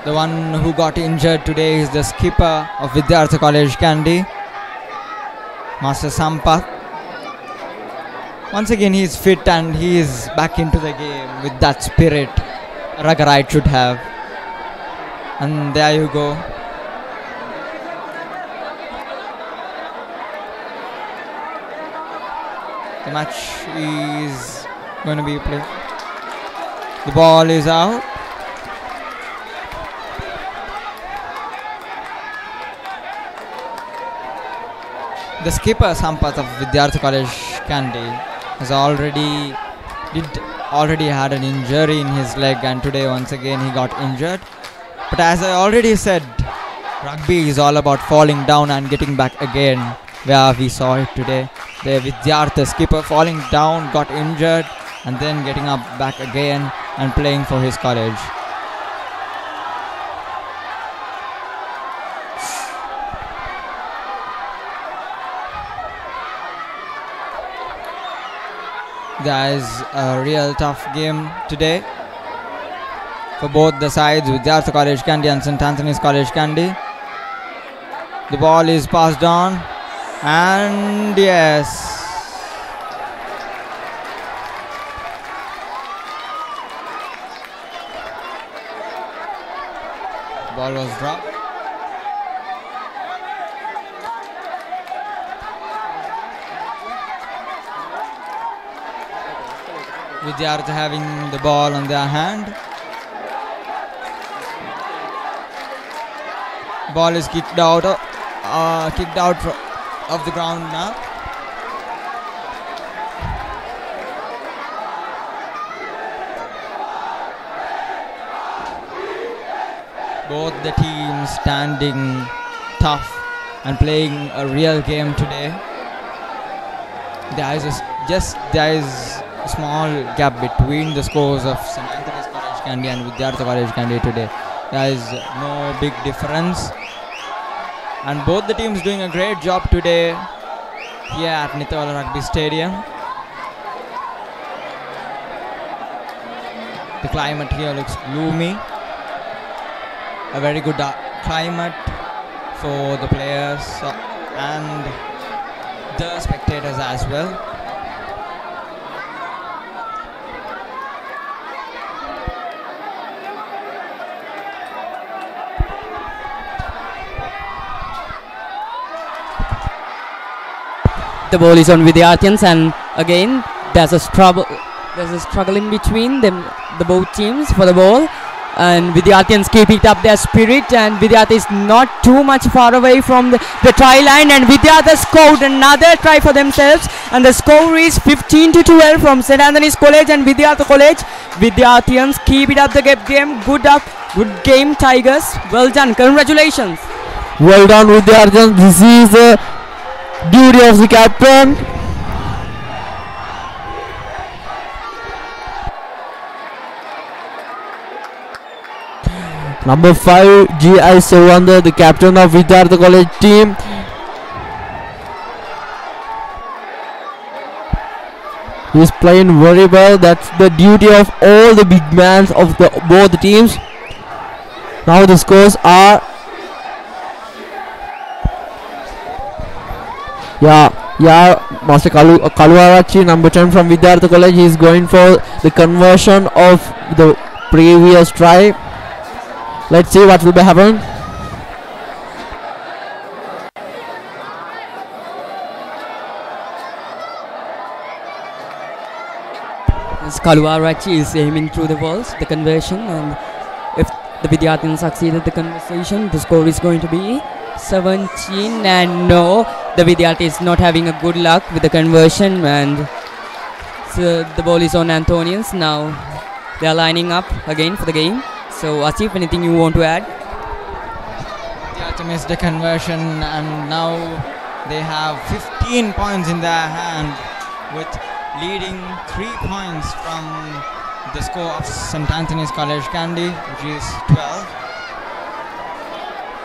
The one who got injured today is the skipper of Vidyartha College Kandy, Master Sampath. Once again he is fit and he is back into the game with that spirit Ragarite should have. And there you go. The match is going to be played. The ball is out. The skipper Sampath of Vidyartha College Kandy has already had an injury in his leg, and today once again he got injured. But as I already said, rugby is all about falling down and getting back again, where we saw it today. The Vidyartha skipper falling down, got injured, and then getting up back again and playing for his college. There is a real tough game today for both the sides, Vidyartha College Kandy and St. Anthony's College Kandy. The ball is passed on, and yes, the ball was dropped. Vidyartha having the ball on their hand. Ball is kicked out of the ground now. Both the teams standing tough and playing a real game today. There is a small gap between the scores of St. Anthony's College Kandy and Vidyartha College Kandy today. There is no big difference, and both the teams doing a great job today here at Nitawala Rugby Stadium. The climate here looks gloomy. A very good climate for the players and the spectators as well. The ball is on Vidyarthans, and again there's a struggle in between them, the both teams for the ball, and Vidyarthans keeping up their spirit, and Vidyartha is not too much far away from the try line, and Vidyartha scored another try for themselves, and the score is 15-12 from St. Anthony's College and Vidyartha College. Vidyarthans keep it up the game. Good game, Tigers. Well done, congratulations. Well done, Vidyarthans. This is the duty of the captain. Number 5, G.I. Sevanda, the captain of Vidyartha College team. He's playing very well. That's the duty of all the big men of both teams. Now the scores are Master Kaluarachi, number 10 from Vidyartha College. He is going for the conversion of the previous try. Let's see what will be happening. Kaluarachi is aiming through the balls, the conversion, and if the Vidyarthans succeeded the conversion, the score is going to be 17, and no, the Vidyartha is not having a good luck with the conversion, and so the ball is on Anthonians. Now they are lining up again for the game. So Asif, anything you want to add? Vidyartha missed the conversion, and now they have 15 points in their hand, with leading 3 points from the score of St. Anthony's College Kandy, which is 12.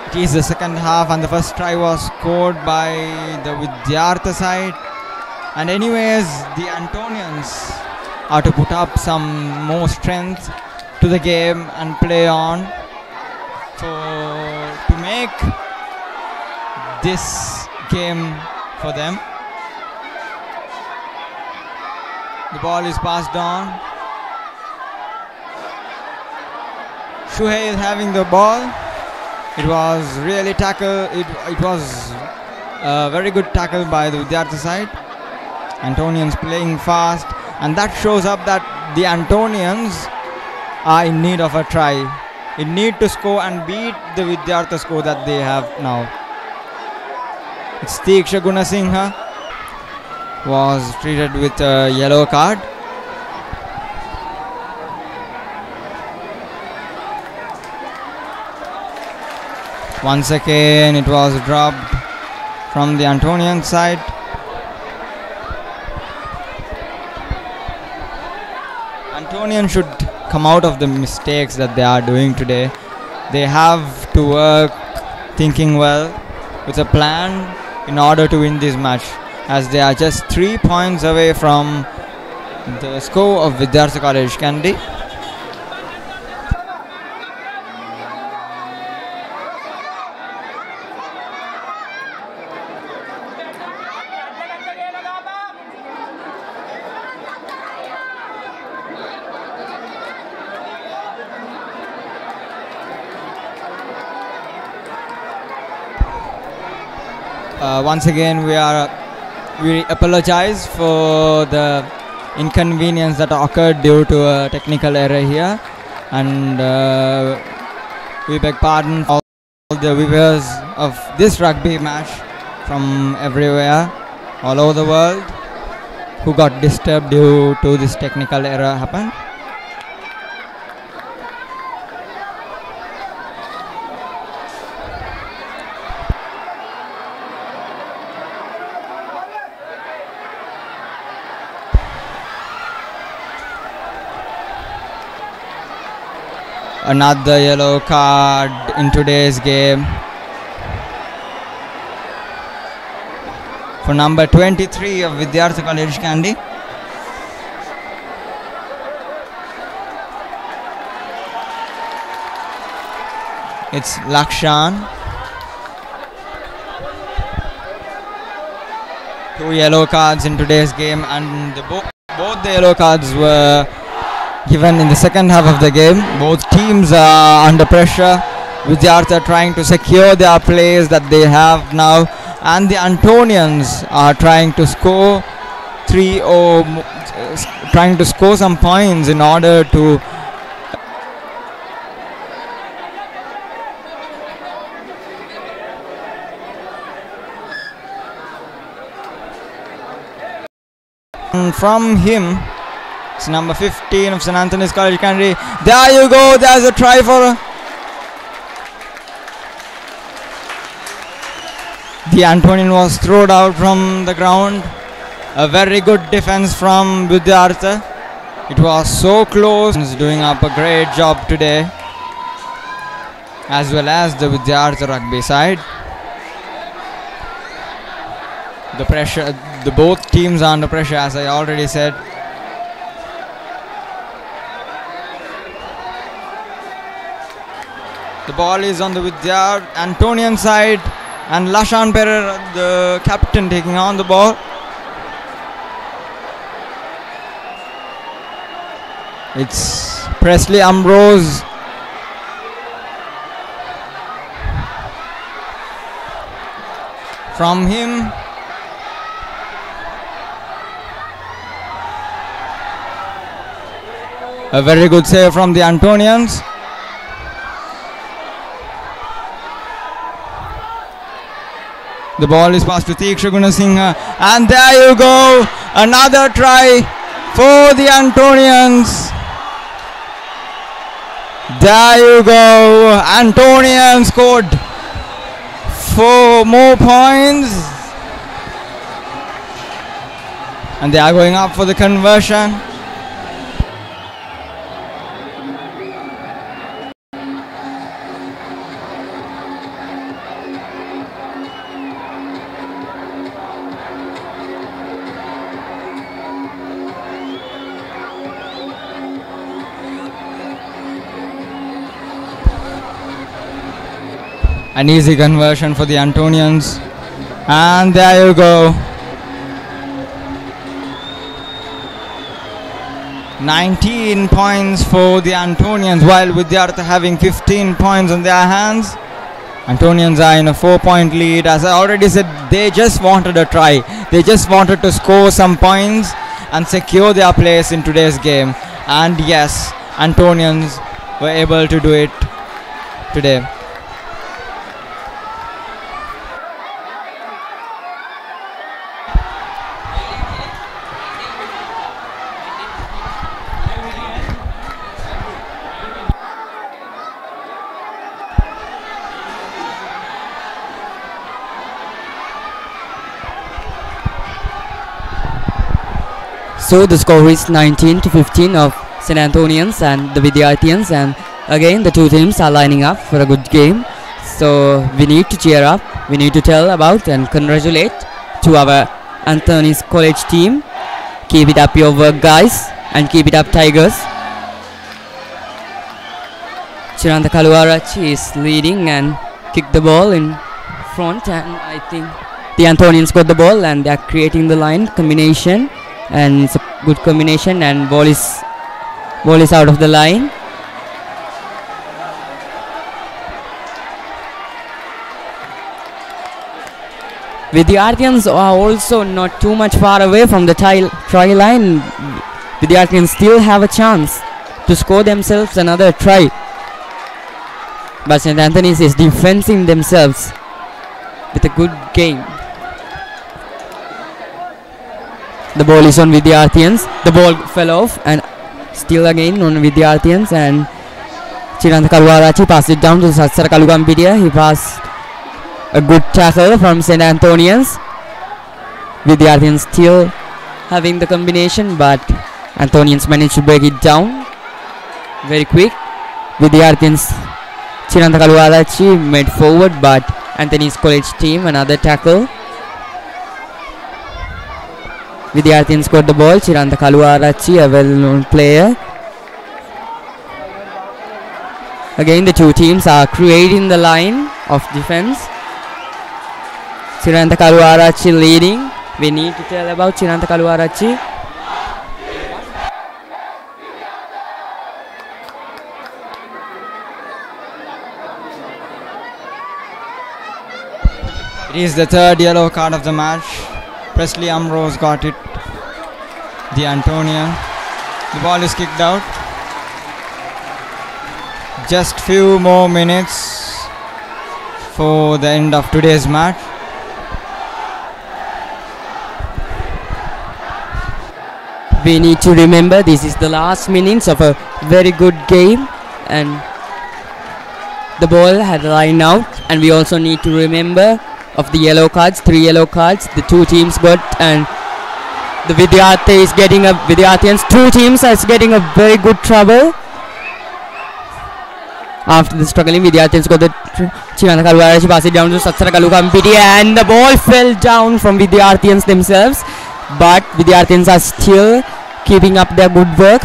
It is the second half, and the first try was scored by the Vidyartha side. And anyways, the Antonians are to put up some more strength to the game and play on to make this game for them. The ball is passed on. Shuhei is having the ball. It was really tackle. It was a very good tackle by the Vidyartha side. Antonians playing fast, and that shows up that the Antonians are in need of a try. In need to score and beat the Vidyartha score that they have now. It's Tiksha Gunasinghe was treated with a yellow card. Once again it was dropped from the Antonian side. Antonian should come out of the mistakes that they are doing today. They have to work thinking well with a plan in order to win this match, as they are just 3 points away from the score of Vidyartha College Kandy. Once again we apologize for the inconvenience that occurred due to a technical error here, and we beg pardon for all the viewers of this rugby match from everywhere, all over the world, who got disturbed due to this technical error happen. Another yellow card in today's game for number 23 of Vidyartha College Kandy. It's Lakshan. 2 yellow cards in today's game, and both the yellow cards were given in the second half of the game. Both teams are under pressure. Vidyartha trying to secure their place that they have now, and the Antonians are trying to score trying to score some points in order to from him. It's number 15 of St. Anthony's College Candy. There you go, there's a try for the Antonian was thrown out from the ground. A very good defense from Vidyartha. It was so close. He's doing up a great job today, as well as the Vidyartha rugby side. The pressure, both teams are under pressure, as I already said. The ball is on the Vidyartha Antonian side, and Lashan Pereira, the captain, taking on the ball. It's Presley Ambrose. From him, a very good save from the Antonians. The ball is passed to Tiksha Gunasinghe, and there you go, another try for the Antonians. There you go, Antonians scored 4 more points, and they are going up for the conversion. An easy conversion for the Antonians, and there you go, 19 points for the Antonians, while Vidyartha having 15 points on their hands. Antonians are in a 4-point lead. As I already said, they just wanted a try. They just wanted to score some points and secure their place in today's game, and yes, Antonians were able to do it today. So the score is 19-15 of St. Anthonians and the Vidyarthians, and again the two teams are lining up for a good game. So we need to cheer up, we need to tell about and congratulate to our Anthony's College team. Keep it up your work, guys, and keep it up, Tigers. Chiranta Kaluarachi is leading and kicked the ball in front, and I think the Anthonians got the ball and they are creating the line combination, and it's a good combination, and ball is out of the line. Vidyarthians are also not too much far away from the try line. Vidyarthians still have a chance to score themselves another try, but St. Anthony's is defending themselves with a good game. The ball is on Vidyarthians. The ball fell off, and still again on Vidyarthians, and Chiranta Kaluarachi passed it down to Satsara Kalugampitiya. He passed a good tackle from St. Anthonians. Vidyarthians still having the combination, but Anthonians managed to break it down very quick. Vidyarthians, Chiranta Kaluarachi made forward, but Anthony's College team another tackle. Vidyarthians got the ball. Chiranta Kaluarachi, a well-known player. Again, the two teams are creating the line of defense. Chiranta Kaluarachi leading. We need to tell about Chiranta Kaluarachi. It is the third yellow card of the match. Presley Ambrose got it. The Antonian. The ball is kicked out. Just few more minutes for the end of today's match. We need to remember this is the last minutes of a very good game, and the ball had lined out, and we also need to remember of the yellow cards, 3 yellow cards the two teams got, and the Vidyartha is getting a Vidyarthians, 2 teams are getting a very good trouble. After the struggling, Vidyarthians got the Chiranta Kaluarachi pass it down to Satsara Kalukampiti, and the ball fell down from Vidyarthians themselves, but Vidyarthians are still keeping up their good work.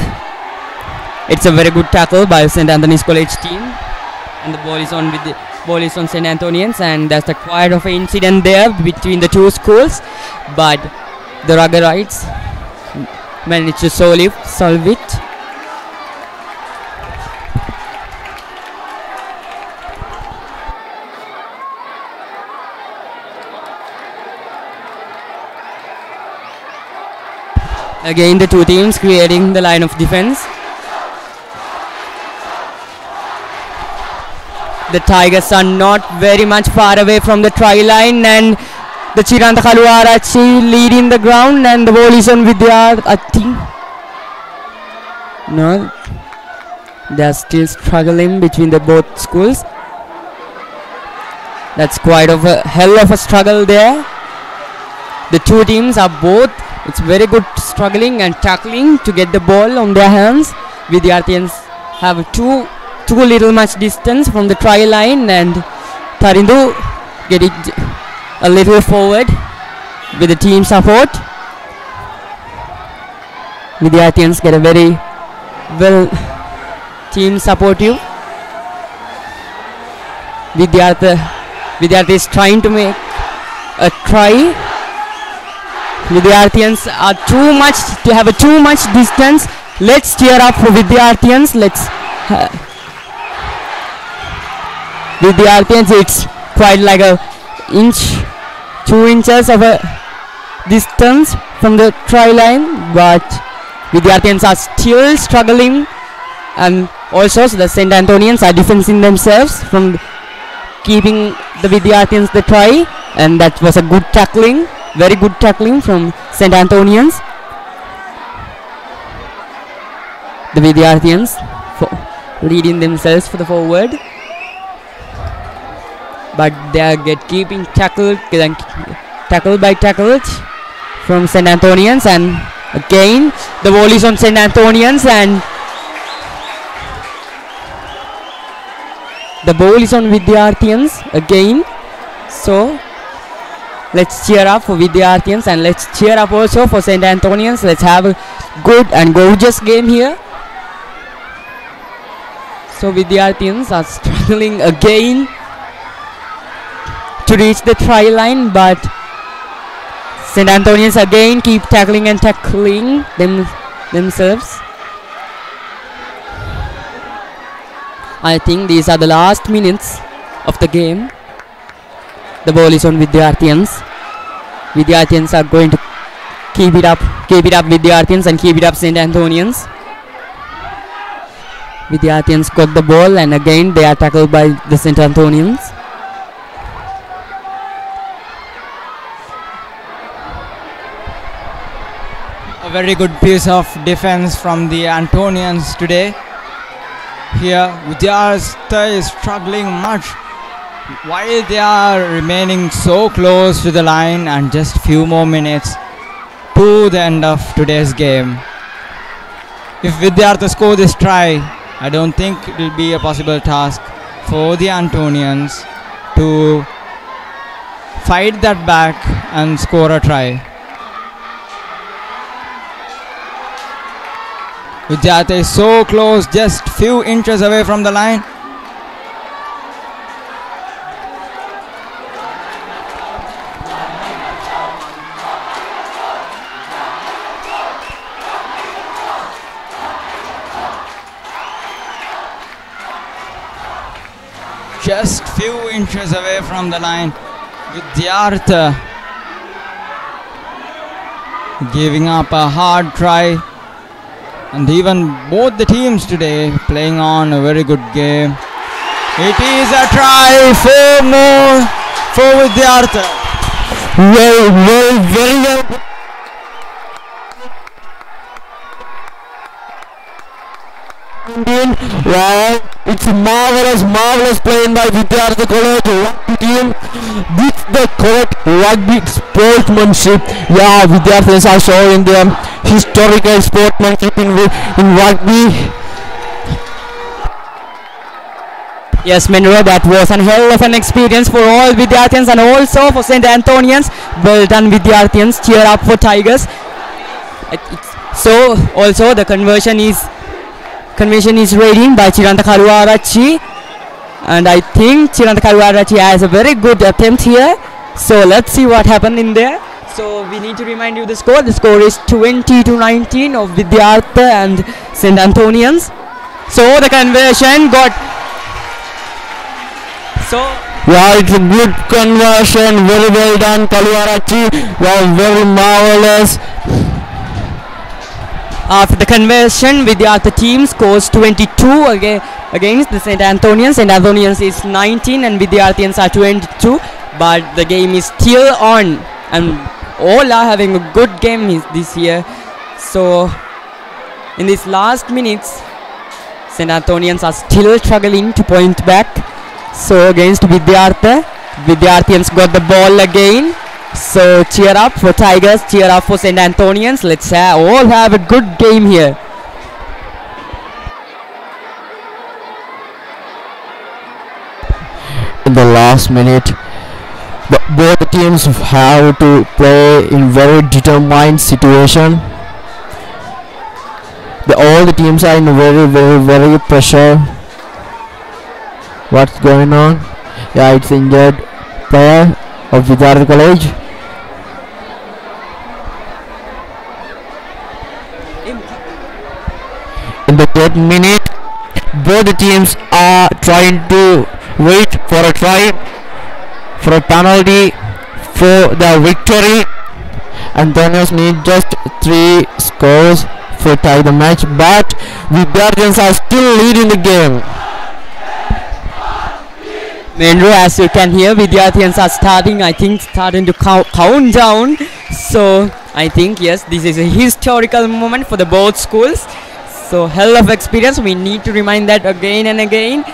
It's a very good tackle by St. Anthony's College team, and the ball is on with the ball is on St. Anthonyans, and there's a quite of an incident there between the two schools, but the Ruggerites managed to solve it. Again, the two teams creating the line of defense. The Tigers are not very much far away from the try line, and the Chiranta Kaluarachi leading the ground, and the ball is on Vidyartha. I think no, they are still struggling between the both schools. That's quite of a hell of a struggle there. The two teams are both, it's very good struggling and tackling to get the ball on their hands. Vidyarthians have too little much distance from the try line, and Tarindu get it a little forward with the team support. Vidyarthians get a very well team supportive. Vidyartha is trying to make a try. Vidyarthians are too much distance. Let's cheer up for Vidyarthians. Vidyarthians, it's quite like a 2 inches of a distance from the try line, but Vidyarthians are still struggling, and also the St. Anthonians are defending themselves from keeping the Vidyarthians the try, and that was a good tackling, very good tackling from St. Anthonians. The Vidyarthians leading themselves for the forward, but they are keeping tackled by tackled from St. Anthonians, and again the ball is on St. Anthonians, and the ball is on Vidyarthians again. So let's cheer up for Vidyarthians, and let's cheer up also for St. Anthonians. Let's have a good and gorgeous game here. So Vidyarthians are struggling again to reach the try line, but St. Anthonians again keep tackling and tackling themselves. I think these are the last minutes of the game. The ball is on Vidyarthians. Vidyarthians are going to keep it up Vidyarthians, and keep it up St. Anthonians. Vidyarthians got the ball, and again they are tackled by the St. Anthonians. A very good piece of defense from the Antonians today. Here Vidyartha is struggling much while they are remaining so close to the line, and just few more minutes to the end of today's game. If Vidyartha score this try, I don't think it will be a possible task for the Antonians to fight that back and score a try. Vidyartha is so close, just few inches away from the line. just few inches away from the line. Vidyartha giving up a hard try, and even both the teams today playing on a very good game. It is a try, 4 more for Vidyartha. Very well. Wow, it's marvelous playing by Vidyartha College rugby team with the correct rugby sportsmanship. Yeah, Vidyarthas are showing their historical sportsmanship in rugby. Yes, Menro, that was a hell of an experience for all Vidyarthians and also for St. Anthonians. Well done, Vidyarthians. Cheer up for Tigers. So, also the conversion is ready by Chiranta Kaluarachi, and I think Chiranta Kaluarachi has a very good attempt here. So let's see what happened in there. So we need to remind you the score. The score is 20-19 of Vidyartha and St. Anthonians. So the conversion got. So yeah, it's a good conversion. Very well done, Kaluarachi. Wow, very marvelous. After the conversion, Vidyartha team scores 22 against the St. Anthonians. St. Anthonians is 19 and Vidyarthians are 22. But the game is still on, and all are having a good game this year. So in these last minutes, St. Anthonians are still struggling to point back. So against Vidyartha, Vidyarthians got the ball again. So cheer up for Tigers, cheer up for St. Anthonians. Let's all have a good game here. In the last minute, both teams have to play in very determined situation. All the teams are in very pressure. What's going on? Yeah, it's injured player of Vidyartha College. In the 3rd minute, both the teams are trying to wait for a try, for a penalty, for the victory. Anthonians need just 3 scores for tie the match, but Vidyarthians are still leading the game. Menro, as you can hear, Vidyarthians are starting to count down. So I think yes, this is a historical moment for the both schools. So hell of experience. We need to remind that again and again.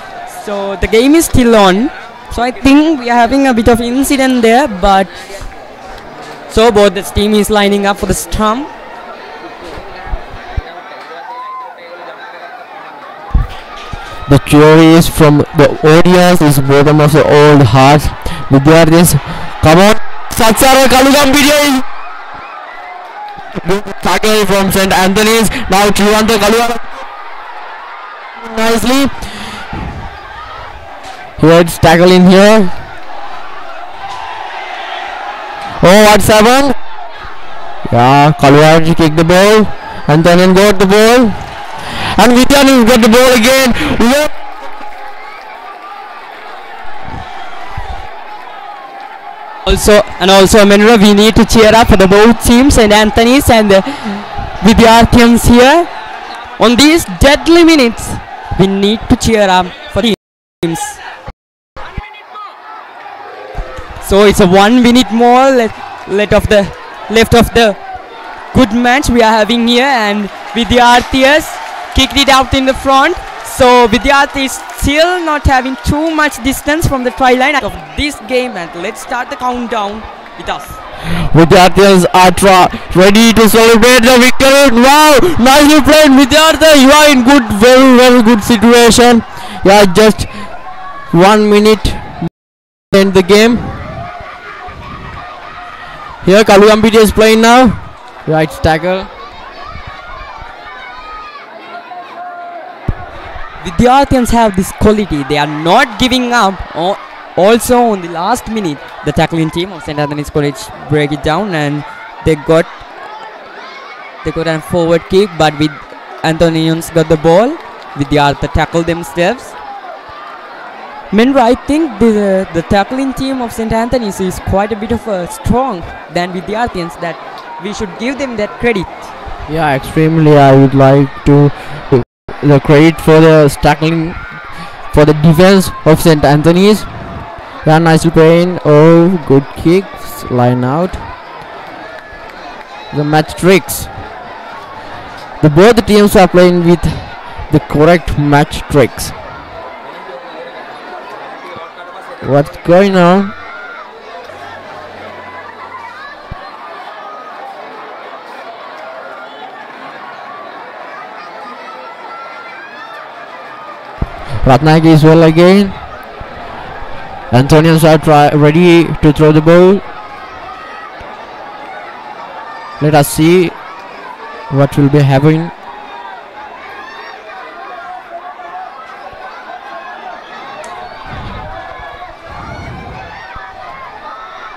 So the game is still on. So I think we are having a bit of incident there, but so both the team is lining up for the stump. The cheer from the audience is bottom of the old hearts. Vidyarthis, come on! Sansade Kalugam video tackle from St. Anthony's. Now Vidyartha Kalugam nicely. Here it's tackle in here. Oh, what's happened? Yeah, Kalugam kicked the ball. Anthonian got the ball. And Vidyartha got the ball again. Also, Menra, we need to cheer up for the both teams, St. Anthony's and the Vidyarthians here. On these deadly minutes, we need to cheer up for the teams. So it's a 1 minute more left of the good match we are having here, and Vidyarthians kicked it out in the front. So Vidyartha is still not having too much distance from the try line of this game, and let's start the countdown with us. Vidyarthas are ready to celebrate the victory. Wow, nicely played, Vidyartha. You are in very good situation. Yeah, just 1 minute to end the game. Here Kalugampiti is playing now. Right tackle. Vidyarthians have this quality. They are not giving up. Also on the last minute, the tackling team of St. Anthony's College break it down, and they got a forward kick, but with Anthonians got the ball. Vidyartha tackled themselves. Mendra, I think the tackling team of St. Anthony's is quite a bit of a strong than Vidyarthans, that we should give them that credit. Yeah, extremely. I would like to the credit for the tackling, for the defense of St. Anthony's. Yeah, nicely playing. Oh, good kicks, line out. The match tricks. Both teams are playing with the correct match tricks. What's going on? Ratnayake is well again. Anthonians are ready to throw the ball. Let us see what will be happening.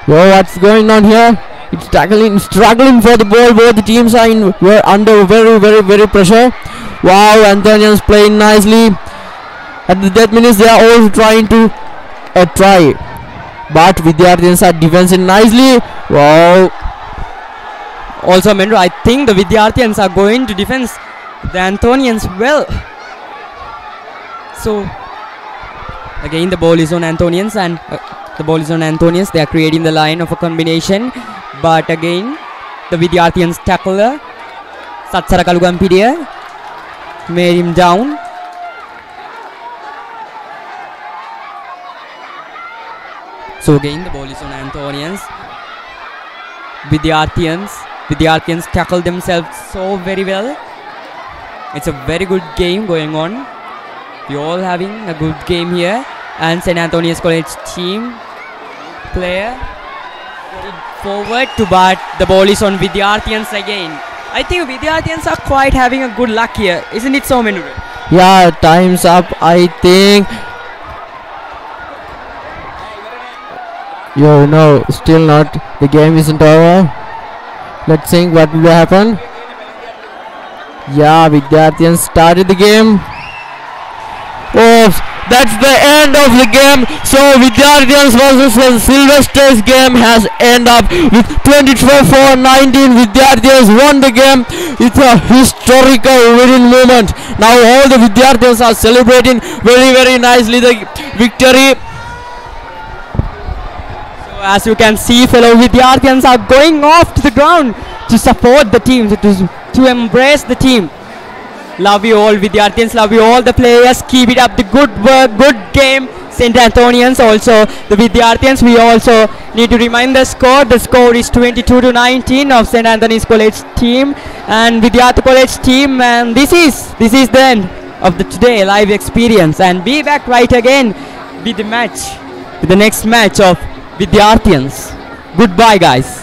Yo, what's going on here? It's tackling, struggling for the ball. Both the teams are were under very pressure. Wow, Anthonians playing nicely. At the death minutes, they are all trying to try, but Vidyarthans are defending nicely. Wow. Also, Mendra, I think the Vidyarthans are going to defend the Anthonians well. So again, the ball is on Anthonians, and they are creating the line of a combination, but again the Vidyarthans tackler Satsara Kalugampiriya made him down. So again the ball is on Anthonians. Vidyarthans tackle themselves so very well. It's a very good game going on. We're all having a good game here. And St. Anthony's College team player forward to, but the ball is on Vidyarthans again. I think Vidyarthans are quite having a good luck here, isn't it so, Mendra? Yeah, time's up, I think. Yo, no, still not. The game isn't over. Let's think what will happen. Yeah, Vidyarthans started the game. Oh, that's the end of the game. So Vidyarthans versus Sylvester's game has ended up with 24-19. Vidyarthans won the game. It's a historical winning moment. Now all the Vidyarthans are celebrating very nicely the victory. As you can see, fellow Vidyarthans are going off to the ground to support the team, to embrace the team. Love you all, Vidyarthans. Love you all the players. Keep it up. The good work, good game. St. Anthonians also. The Vidyarthans, we also need to remind the score. The score is 22-19 of St. Anthony's College team and Vidyartha College team. And this is the end of the today live experience. And be back right again with the match, with the next match of Vidyarthans. Goodbye, guys.